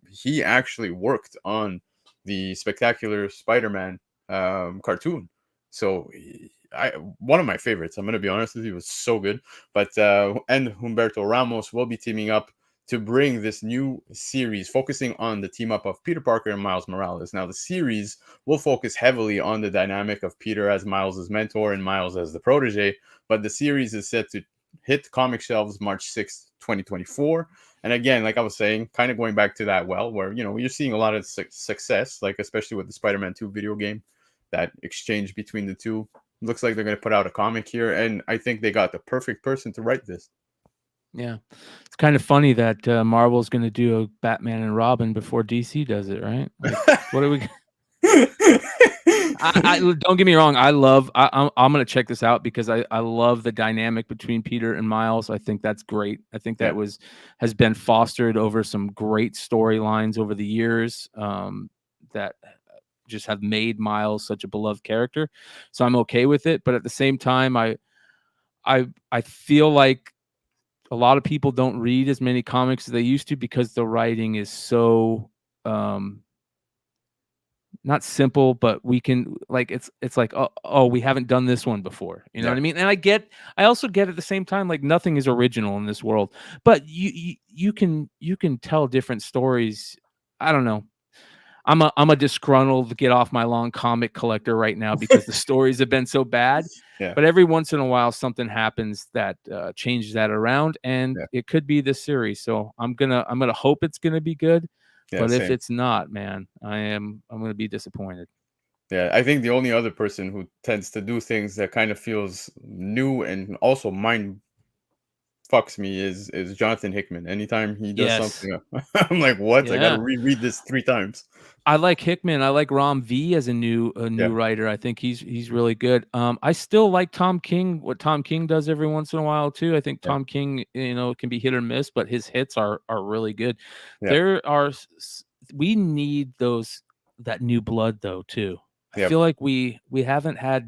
S1: he actually worked on the Spectacular Spider-Man cartoon. So, one of my favorites. I'm going to be honest with you, it was so good. But and Humberto Ramos will be teaming up to bring this new series focusing on the team up of Peter Parker and Miles Morales. Now, the series will focus heavily on the dynamic of Peter as Miles' mentor and Miles as the protege, but the series is set to hit comic shelves March 6th, 2024. And again, like I was saying, kind of going back to that well, where, you're seeing a lot of success, like especially with the Spider-Man 2 video game, that exchange between the two. Looks like they're going to put out a comic here, and I think they got the perfect person to write this.
S2: Yeah. It's kind of funny that Marvel's going to do a Batman and Robin before DC does it, right? Like, what are we? I don't get me wrong. I'm going to check this out because I love the dynamic between Peter and Miles. I think that's great. I think that has been fostered over some great storylines over the years that just have made Miles such a beloved character. So I'm okay with it. But at the same time, I feel like a lot of people don't read as many comics as they used to because the writing is so not simple, but we can like it's like oh we haven't done this one before, you know what I mean? And I also get at the same time, like, nothing is original in this world, but you can tell different stories. I don't know. I'm a disgruntled get off my lawn comic collector right now because the stories have been so bad.
S1: Yeah.
S2: But every once in a while, something happens that changes that around, and it could be this series. So I'm gonna hope it's gonna be good.
S1: Yeah,
S2: But if
S1: same.
S2: it's not, man, I'm gonna be disappointed.
S1: Yeah, I think the only other person who tends to do things that kind of feels new and also mind fucks me is Jonathan Hickman. Anytime he does
S2: Yes.
S1: something, I'm like, what? I got to
S2: Yeah.
S1: reread this 3 times.
S2: I like Hickman. I like Ram V as a new writer. I think he's really good. I still like Tom King. What Tom King does every once in a while too. I think
S1: Yeah.
S2: Tom King, can be hit or miss, but his hits are really good.
S1: Yeah.
S2: We need that new blood though too. I feel like we haven't had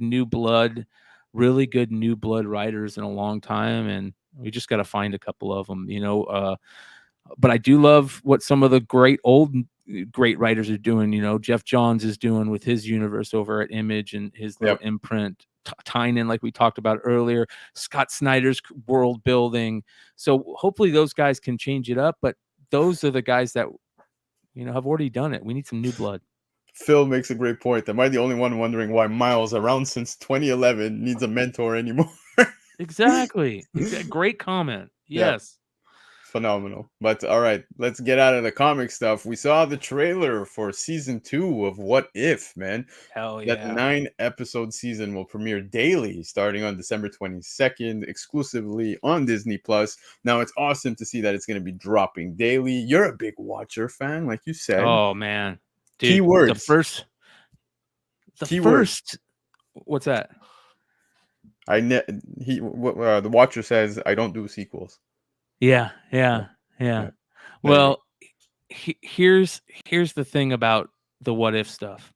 S2: really good new blood writers in a long time, and we just got to find a couple of them, but I do love what some of the great writers are doing. Jeff Johns is doing with his universe over at Image and his little imprint. Tynan, like we talked about earlier, Scott Snyder's world building. So hopefully those guys can change it up. But those are the guys that have already done it. We need some new blood.
S1: Phil makes a great point. Am I the only one wondering why Miles, around since 2011, needs a mentor anymore?
S2: Exactly. Great comment. Yes.
S1: Phenomenal. But all right, let's get out of the comic stuff. We saw the trailer for season 2 of What If, man.
S2: Hell yeah.
S1: That 9-episode season will premiere daily starting on December 22nd, exclusively on Disney Plus. Now it's awesome to see that it's going to be dropping daily. You're a big Watcher fan, like you said.
S2: Oh man. Dude,
S1: Keywords.
S2: The first what's that?
S1: The Watcher says I don't do sequels.
S2: Yeah. Well, here's the thing about the What If stuff.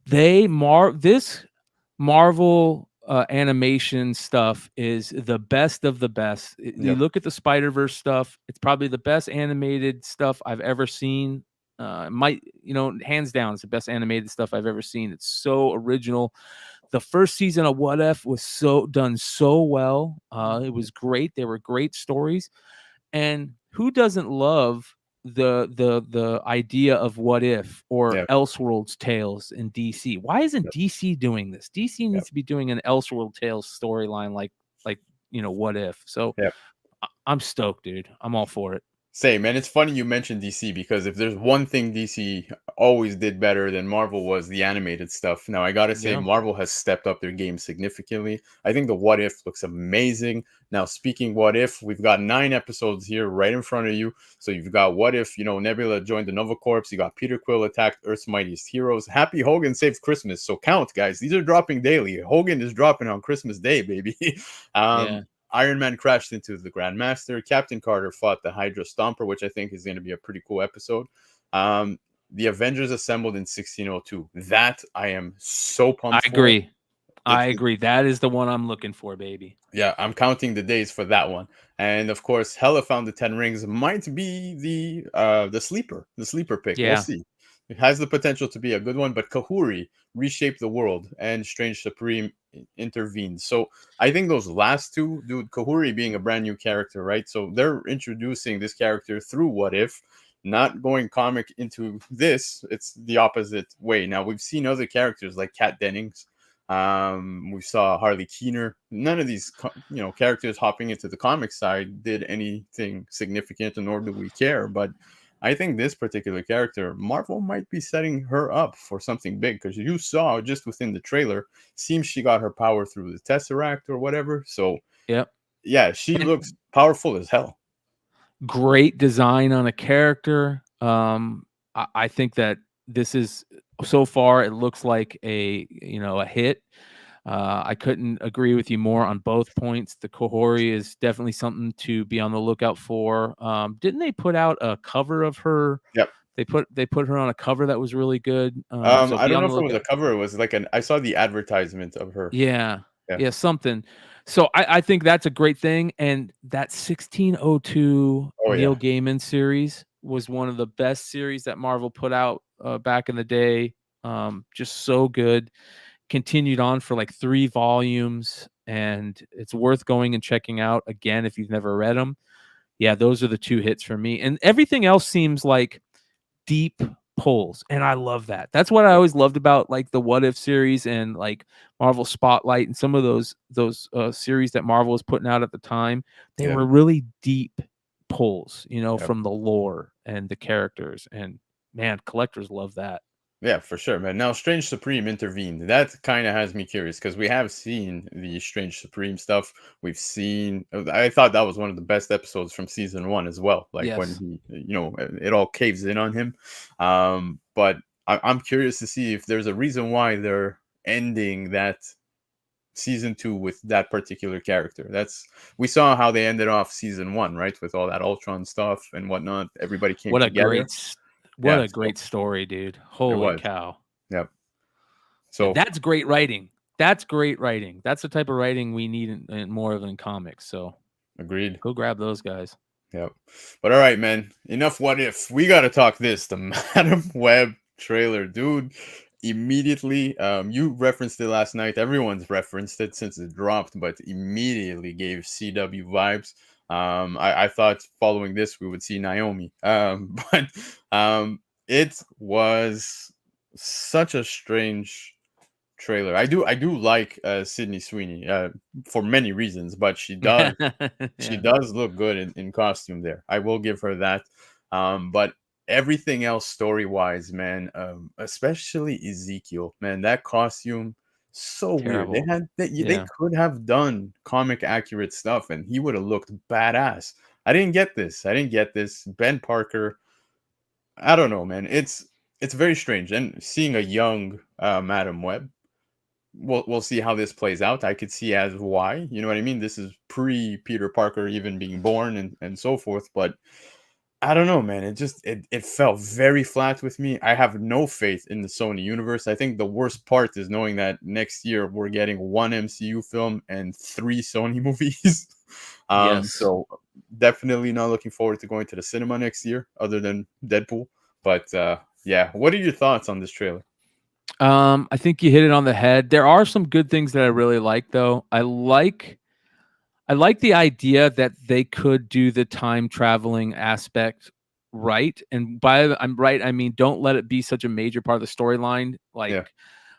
S2: This Marvel animation stuff is the best of the best. You look at the Spider-Verse stuff, it's probably the best animated stuff I've ever seen. Hands down, it's the best animated stuff I've ever seen. It's so original. The first season of What If was done so well. It was great. They were great stories. And who doesn't love the idea of What If or Elseworlds Tales in DC? Why isn't DC doing this? DC needs to be doing an Elseworld Tales storyline like What If. So I'm stoked, dude. I'm all for it.
S1: Same, and it's funny you mentioned DC because if there's one thing DC always did better than Marvel was the animated stuff. Now I gotta say Marvel has stepped up their game significantly. I think the What If looks amazing. Now speaking What If, we've got 9 episodes here right in front of you. So you've got What If, Nebula joined the Nova Corps. You got Peter Quill attacked Earth's mightiest heroes. Happy Hogan saved Christmas. So count, guys. These are dropping daily. Hogan is dropping on Christmas Day, baby. Iron Man crashed into the Grandmaster. Captain Carter fought the Hydra Stomper, which I think is going to be a pretty cool episode. The Avengers assembled in 1602. That I am so pumped for.
S2: I agree. That is the one I'm looking for, baby.
S1: Yeah, I'm counting the days for that one. And of course, Hela found the 10 rings might be the sleeper pick.
S2: Yeah.
S1: We'll see. It has the potential to be a good one, but Kahuri reshaped the world and Strange Supreme intervened. So I think those last two, dude, Kahuri being a brand new character, right? So they're introducing this character through What If, not going comic into this. It's the opposite way. Now we've seen other characters like Kat Dennings. We saw Harley Keener. None of these, characters hopping into the comic side did anything significant, nor do we care. But I think this particular character, Marvel might be setting her up for something big because you saw just within the trailer, seems she got her power through the Tesseract or whatever. So, she looks powerful as hell.
S2: Great design on a character. I think that this is so far it looks like a hit. I couldn't agree with you more on both points. The Kahori is definitely something to be on the lookout for. Didn't they put out a cover of her?
S1: Yep.
S2: They put her on a cover that was really good. So
S1: I don't know if it was a cover. It was like I saw the advertisement of her.
S2: Yeah, something. So I think that's a great thing. And that 1602 Neil Gaiman series was one of the best series that Marvel put out back in the day. Just so good. Continued on for like 3 volumes, and it's worth going and checking out again if you've never read them. Yeah, those are the 2 hits for me, and everything else seems like deep pulls, and I love that. That's what I always loved about like the What If series and like Marvel Spotlight and some of those series that Marvel was putting out at the time. They were really deep pulls, from the lore and the characters, and man, collectors love that.
S1: Yeah, for sure, man. Now, Strange Supreme intervened. That kind of has me curious because we have seen the Strange Supreme stuff. We've seen. I thought that was one of the best episodes from season 1 as well. Like when he, it all caves in on him. But I'm curious to see if there's a reason why they're ending that season 2 with that particular character. We saw how they ended off season 1, right, with all that Ultron stuff and whatnot. Everybody came together.
S2: What a great story, dude. Holy cow.
S1: Yep. So
S2: That's great writing. That's great writing. That's the type of writing we need in more of in comics. So
S1: agreed.
S2: go grab those guys.
S1: Yep. But all right, man. Enough what if. We got to talk this. The Madam Web trailer, dude. Immediately, you referenced it last night. Everyone's referenced it since it dropped, but immediately gave CW vibes. I thought following this we would see Naomi. But it was such a strange trailer. I do like Sydney Sweeney for many reasons, but she does look good in costume there. I will give her that. But everything else story wise, man, especially Ezekiel, man, that costume so weird.
S2: Terrible.
S1: They could have done comic accurate stuff, and he would have looked badass. I didn't get this. Ben Parker. I don't know, man. It's very strange, and seeing a young Madam Web. We'll see how this plays out. I could see as why, you know what I mean? This is pre Peter Parker even being born and so forth. But I don't know, man. It felt very flat with me. I have no faith in the Sony universe. I think the worst part is knowing that next year we're getting one MCU film and 3 Sony movies.
S2: Yes.
S1: So definitely not looking forward to going to the cinema next year, other than Deadpool. But yeah, what are your thoughts on this trailer?
S2: I think you hit it on the head. There are some good things that I really like, though. I like the idea that they could do the time traveling aspect right. And by I'm right, I mean don't let it be such a major part of the storyline. Like
S1: Yeah.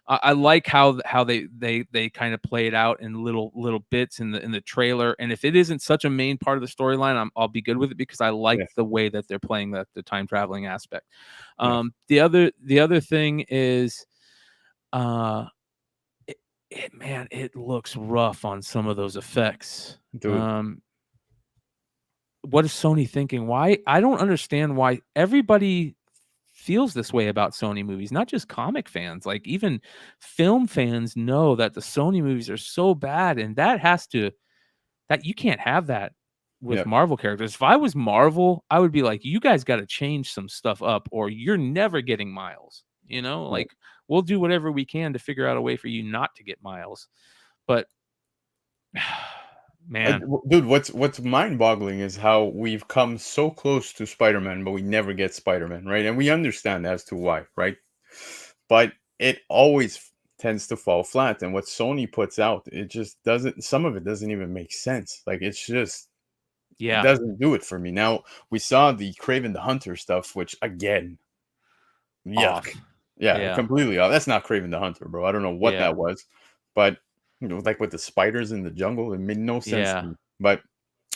S2: I like how they kind of play it out in little bits in the trailer. And if it isn't such a main part of the storyline, I'll be good with it because I like
S1: Yeah.
S2: the way that they're playing the time traveling aspect.
S1: Yeah.
S2: The other thing is man, it looks rough on some of those effects.
S1: Dude.
S2: What is Sony thinking? Why? I don't understand why everybody feels this way about Sony movies, not just comic fans, like even film fans know that the Sony movies are so bad, and that you can't have that with
S1: Yeah.
S2: Marvel characters. If I was Marvel, I would be like, you guys got to change some stuff up or you're never getting Miles, like we'll do whatever we can to figure out a way for you not to get Miles. But man,
S1: Dude, what's mind-boggling is how we've come so close to Spider-Man, but we never get Spider-Man, right? And we understand as to why, right? But it always tends to fall flat. And what Sony puts out, it just doesn't. Some of it doesn't even make sense. Like it doesn't do it for me. Now we saw the Kraven the Hunter stuff, which again, yuck.
S2: off.
S1: Yeah, completely off. That's not Kraven the Hunter, bro. I don't know what that was, but like with the spiders in the jungle, it made no sense to me. But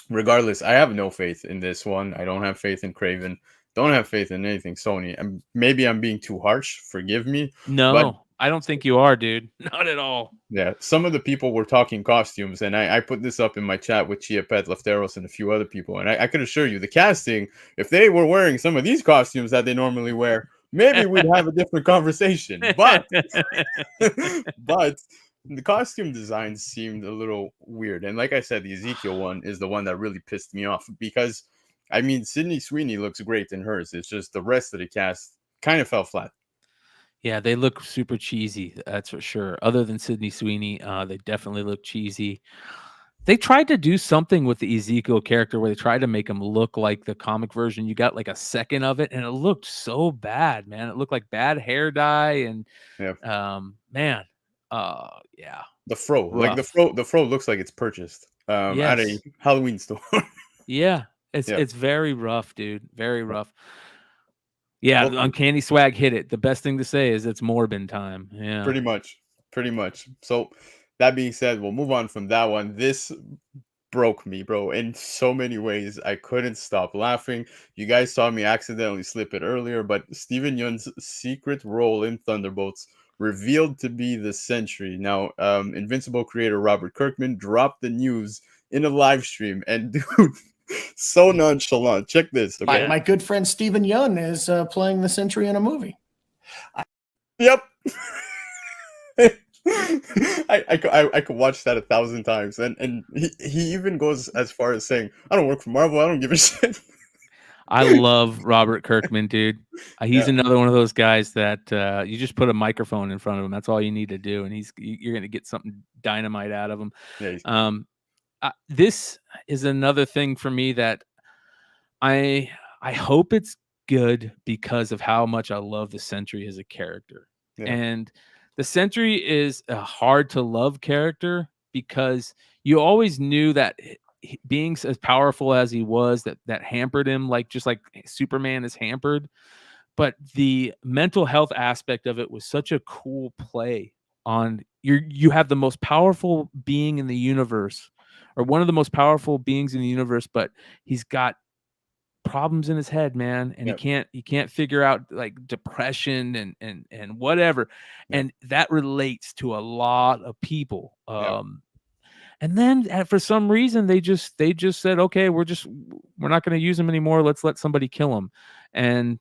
S1: regardless, I have no faith in this one. I don't have faith in Kraven. Don't have faith in anything Sony. And maybe I'm being too harsh. Forgive me.
S2: No,
S1: but
S2: I don't think you are, dude. Not at all.
S1: Yeah, some of the people were talking costumes, and I put this up in my chat with Chia Pet, Lefteros, and a few other people. And I could assure you, the casting, if they were wearing some of these costumes that they normally wear, maybe we'd have a different conversation. But but the costume design seemed a little weird. And like I said, the Ezekiel one is the one that really pissed me off because, I mean, Sydney Sweeney looks great in hers. It's just the rest of the cast kind of fell flat.
S2: Yeah, they look super cheesy. That's for sure. Other than Sydney Sweeney, they definitely look cheesy. They tried to do something with the Ezekiel character where they tried to make him look like the comic version. You got like a second of it, and it looked so bad, man. It looked like bad hair dye, and man, yeah.
S1: The fro,
S2: rough.
S1: Like the fro looks like it's purchased at a Halloween store.
S2: Yeah, it's very rough, dude. Very rough. Yeah, the Uncanny Swag hit it. The best thing to say is it's Morbin time. Yeah.
S1: Pretty much. So that being said, we'll move on from that one. This broke me, bro, in so many ways. I couldn't stop laughing. You guys saw me accidentally slip it earlier, but Steven Yeun's secret role in Thunderbolts revealed to be the Sentry. Now, Invincible creator Robert Kirkman dropped the news in a live stream, and dude, so nonchalant. Check this. Okay?
S3: My good friend Steven Yeun is playing the Sentry in a movie.
S1: Yep. I could watch that 1,000 times, and he even goes as far as saying, "I don't work for Marvel. I don't give a shit."
S2: I love Robert Kirkman, dude. He's
S1: Yeah.
S2: another one of those guys that you just put a microphone in front of him. That's all you need to do, and you're going to get something dynamite out of him.
S1: Yeah, he's
S2: Um, this is another thing for me that I I hope it's good because of how much I love the Sentry as a character.
S1: yeah,
S2: And the Sentry is a hard to love character because you always knew that being as powerful as he was, that hampered him, like just like Superman is hampered. But the mental health aspect of it was such a cool play on you have the most powerful being in the universe, or one of the most powerful beings in the universe, but he's got problems in his head, man, and
S1: yeah,
S2: he can't figure out like depression and whatever,
S1: yeah,
S2: and that relates to a lot of people.
S1: yeah.
S2: And then for some reason they just said, okay, we're not going to use him anymore. Let's let somebody kill him, and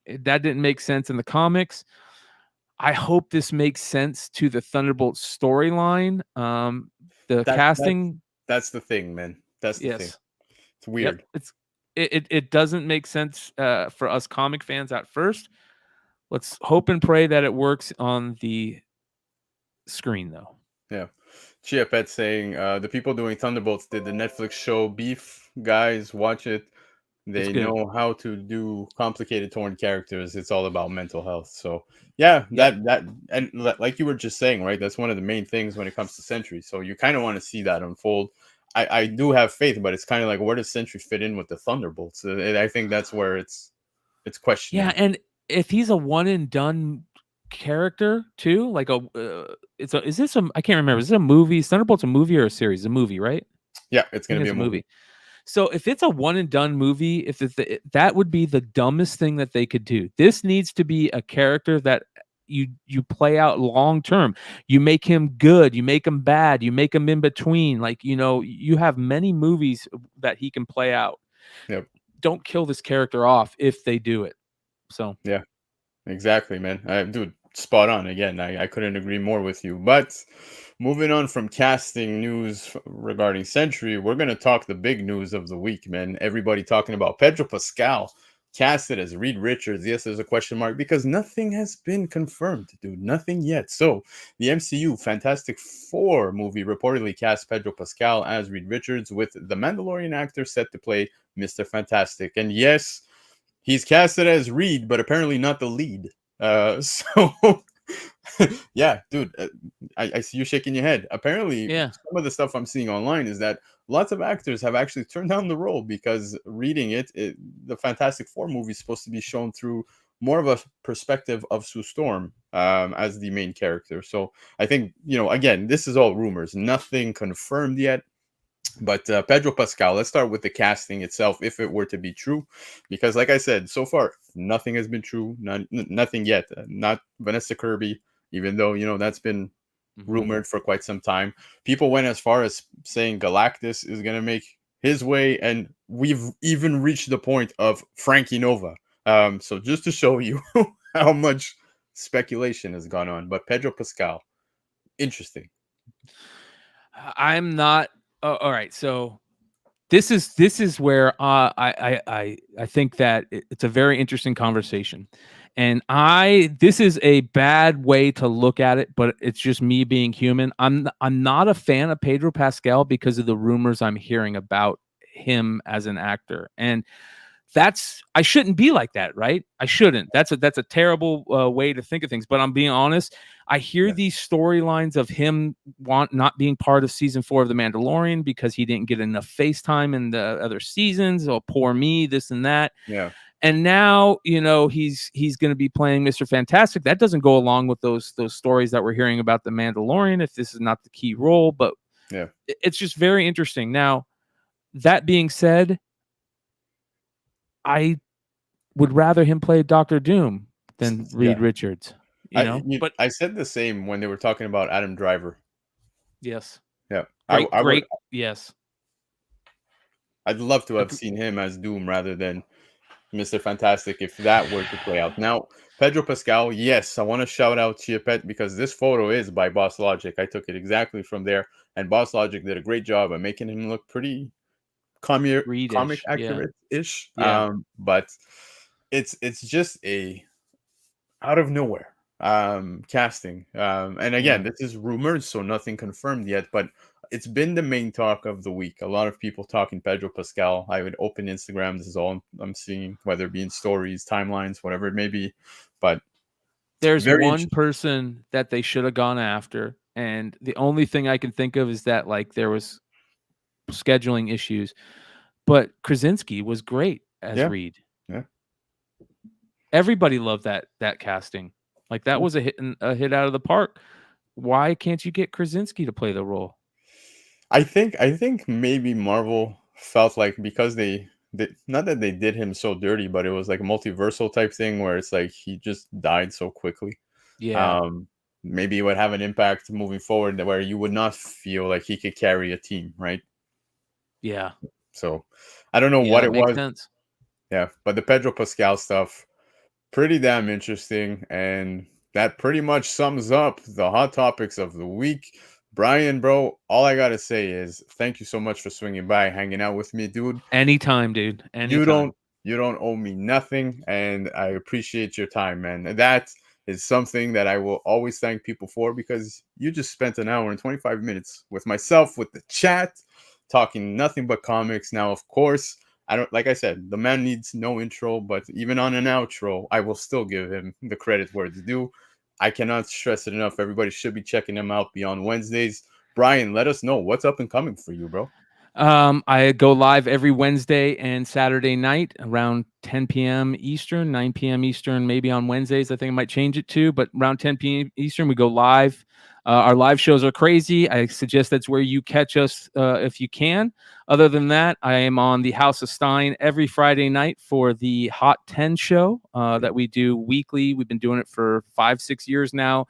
S2: that didn't make sense in the comics. I hope this makes sense to the Thunderbolt storyline. The
S1: That
S2: casting,
S1: that's the thing, man. That's the thing.
S2: yes.
S1: It's
S2: Yep,
S1: weird.
S2: it doesn't make sense for us comic fans at first. Let's hope and pray that it works on the screen, though.
S1: Yeah. Chia Pet saying, the people doing Thunderbolts did the Netflix show Beef. Guys, watch it.
S2: It's
S1: They
S2: good.
S1: know how to do complicated torn characters. It's all about mental health. So yeah,
S2: Yep.
S1: like you were just saying, right? That's one of the main things when it comes to Sentry. So you kind of want to see that unfold. I do have faith, but it's kind of like, where does Sentry fit in with the Thunderbolts? I think that's where it's
S2: Yeah,
S1: questionable.
S2: and if he's a one and done character too, like is this a I can't remember. Is it a movie? Thunderbolt's a movie or a series? A movie, right? I
S1: Yeah, it's
S2: think
S1: gonna be
S2: it's
S1: a
S2: a
S1: movie.
S2: movie. So if it's a one and done movie, if that would be the dumbest thing that they could do. This needs to be a character that you play out long term. You make him good, you make him bad, you make him in between. Like, you have many movies that he can play out.
S1: Yep.
S2: Don't kill this character off if they do it. So
S1: Yeah. Exactly, man. Dude, spot on. Again, I couldn't agree more with you. But moving on from casting news regarding Sentry, we're going to talk the big news of the week, man. Everybody talking about Pedro Pascal casted as Reed Richards. Yes, there's a question mark because nothing has been confirmed, dude. Nothing yet. So the MCU Fantastic Four movie reportedly cast Pedro Pascal as Reed Richards, with the Mandalorian actor set to play Mr. Fantastic. And yes, he's casted as Reed, but apparently not the lead. So yeah, dude, I see you shaking your head. Apparently,
S2: yeah.
S1: some of the stuff I'm seeing online is that lots of actors have actually turned down the role because reading the Fantastic Four movie is supposed to be shown through more of a perspective of Sue Storm as the main character. So I think, again, this is all rumors, nothing confirmed yet. But Pedro Pascal, let's start with the casting itself, if it were to be true, because like I said, so far nothing has been true, nothing yet. Not Vanessa Kirby, even though that's been rumored for quite some time. People went as far as saying Galactus is gonna make his way, and we've even reached the point of Frankie Nova. So just to show you how much speculation has gone on, but Pedro Pascal, interesting.
S2: I'm not all right. So this is where I think that it's a very interesting conversation, and this is a bad way to look at it, but it's just me being human. I'm not a fan of Pedro Pascal because of the rumors I'm hearing about him as an actor, and I shouldn't be like that, right? I shouldn't. That's a terrible way to think of things. But I'm being honest. I hear
S1: Yeah,
S2: these storylines of him not being part of season 4 of The Mandalorian because he didn't get enough face time in the other seasons. Oh, poor me, this and that.
S1: yeah,
S2: And now, he's going to be playing Mr. Fantastic. That doesn't go along with those stories that we're hearing about The Mandalorian if this is not the key role. But
S1: yeah.
S2: it's just very interesting. Now, that being said, I would rather him play Doctor Doom than Reed
S1: Yeah.
S2: Richards, But
S1: I said the same when they were talking about Adam Driver.
S2: yes,
S1: Yeah, I would.
S2: great, yes.
S1: I'd love to have
S2: Ag-
S1: seen him as Doom rather than Mr. Fantastic if that were to play out. Now, Pedro Pascal, yes, I want to shout out Chiapet because this photo is by Boss Logic. I took it exactly from there, and Boss Logic did a great job of making him look pretty comic
S2: Reed-ish, yeah.
S1: accurate-ish.
S2: Yeah.
S1: But it's just a out of nowhere casting. And again,
S2: Yeah.
S1: this is rumored, so nothing confirmed yet, but it's been the main talk of the week. A lot of people talking Pedro Pascal. I would open Instagram. This is all I'm seeing, whether it be in stories, timelines, whatever it may be. But
S2: There's
S1: very
S2: one
S1: interesting.
S2: person that they should have gone after, and the only thing I can think of is that, like, there was scheduling issues, but Krasinski was great as
S1: Yeah,
S2: Reed.
S1: yeah,
S2: Everybody loved that casting. Like, that
S1: yeah.
S2: was a hit out of the park. Why can't you get Krasinski to play the role?
S1: I think maybe Marvel felt like because they not that they did him so dirty, but it was like a multiversal type thing where it's like he just died so quickly.
S2: Yeah.
S1: Um, Maybe it would have an impact moving forward where you would not feel like he could carry a team, right?
S2: Yeah.
S1: So I don't know
S2: Yeah,
S1: what
S2: that
S1: it
S2: makes
S1: was.
S2: sense.
S1: Yeah, but the Pedro Pascal stuff, pretty damn interesting. And that pretty much sums up the hot topics of the week. Brian, bro, all I got to say is thank you so much for swinging by, hanging out with me, dude.
S2: Anytime, dude.
S1: You
S2: Anytime.
S1: don't you don't owe me nothing, and I appreciate your time, man. And that is something that I will always thank people for because you just spent an hour and 25 minutes with myself, with the chat, talking nothing but comics. Now, of course, I don't like I said, the man needs no intro, but even on an outro, I will still give him the credit where it's due. I cannot stress it enough. Everybody should be checking him out beyond Wednesdays. Brian, let us know what's up and coming for you, bro.
S2: I go live every Wednesday and Saturday night around 10 p.m. Eastern, 9 p.m. Eastern, maybe on Wednesdays. I think I might change it to, but around 10 p.m. Eastern, we go live. Our live shows are crazy. I suggest that's where you catch us if you can. Other than that, I am on the House of Stein every Friday night for the Hot 10 show that we do weekly. We've been doing it for 5-6 years now.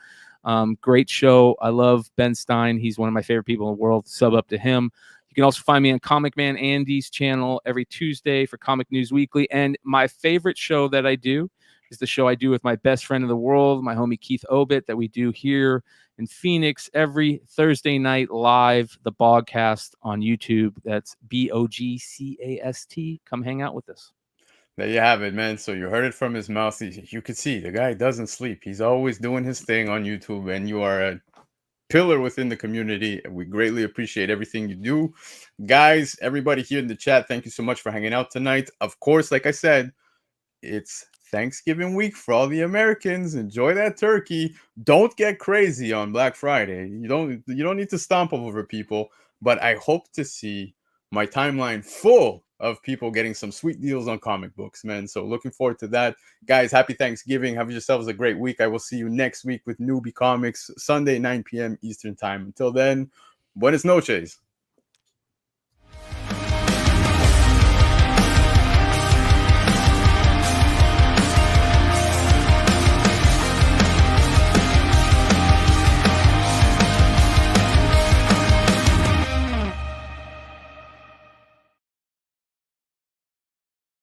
S2: Great show. I love Ben Stein. He's one of my favorite people in the world. Sub up to him. You can also find me on Comic Man Andy's channel every Tuesday for Comic News Weekly. And my favorite show that I do is the show I do with my best friend in the world, my homie Keith Obit, that we do here in Phoenix every Thursday night live, the Bogcast on YouTube. That's Bogcast. Come hang out with us.
S1: There you have it, man. So you heard it from his mouth. You could see the guy doesn't sleep. He's always doing his thing on YouTube, and you are a pillar within the community. We greatly appreciate everything you do. Guys, everybody here in the chat, thank you so much for hanging out tonight. Of course, like I said, it's Thanksgiving week for all the Americans. Enjoy that turkey. Don't get crazy on Black Friday. You don't need to stomp over people, but I hope to see my timeline full of people getting some sweet deals on comic books, man. So looking forward to that. Guys, happy Thanksgiving. Have yourselves a great week. I will see you next week with Newbie Comics, Sunday, 9 p.m. Eastern Time. Until then, buenas noches.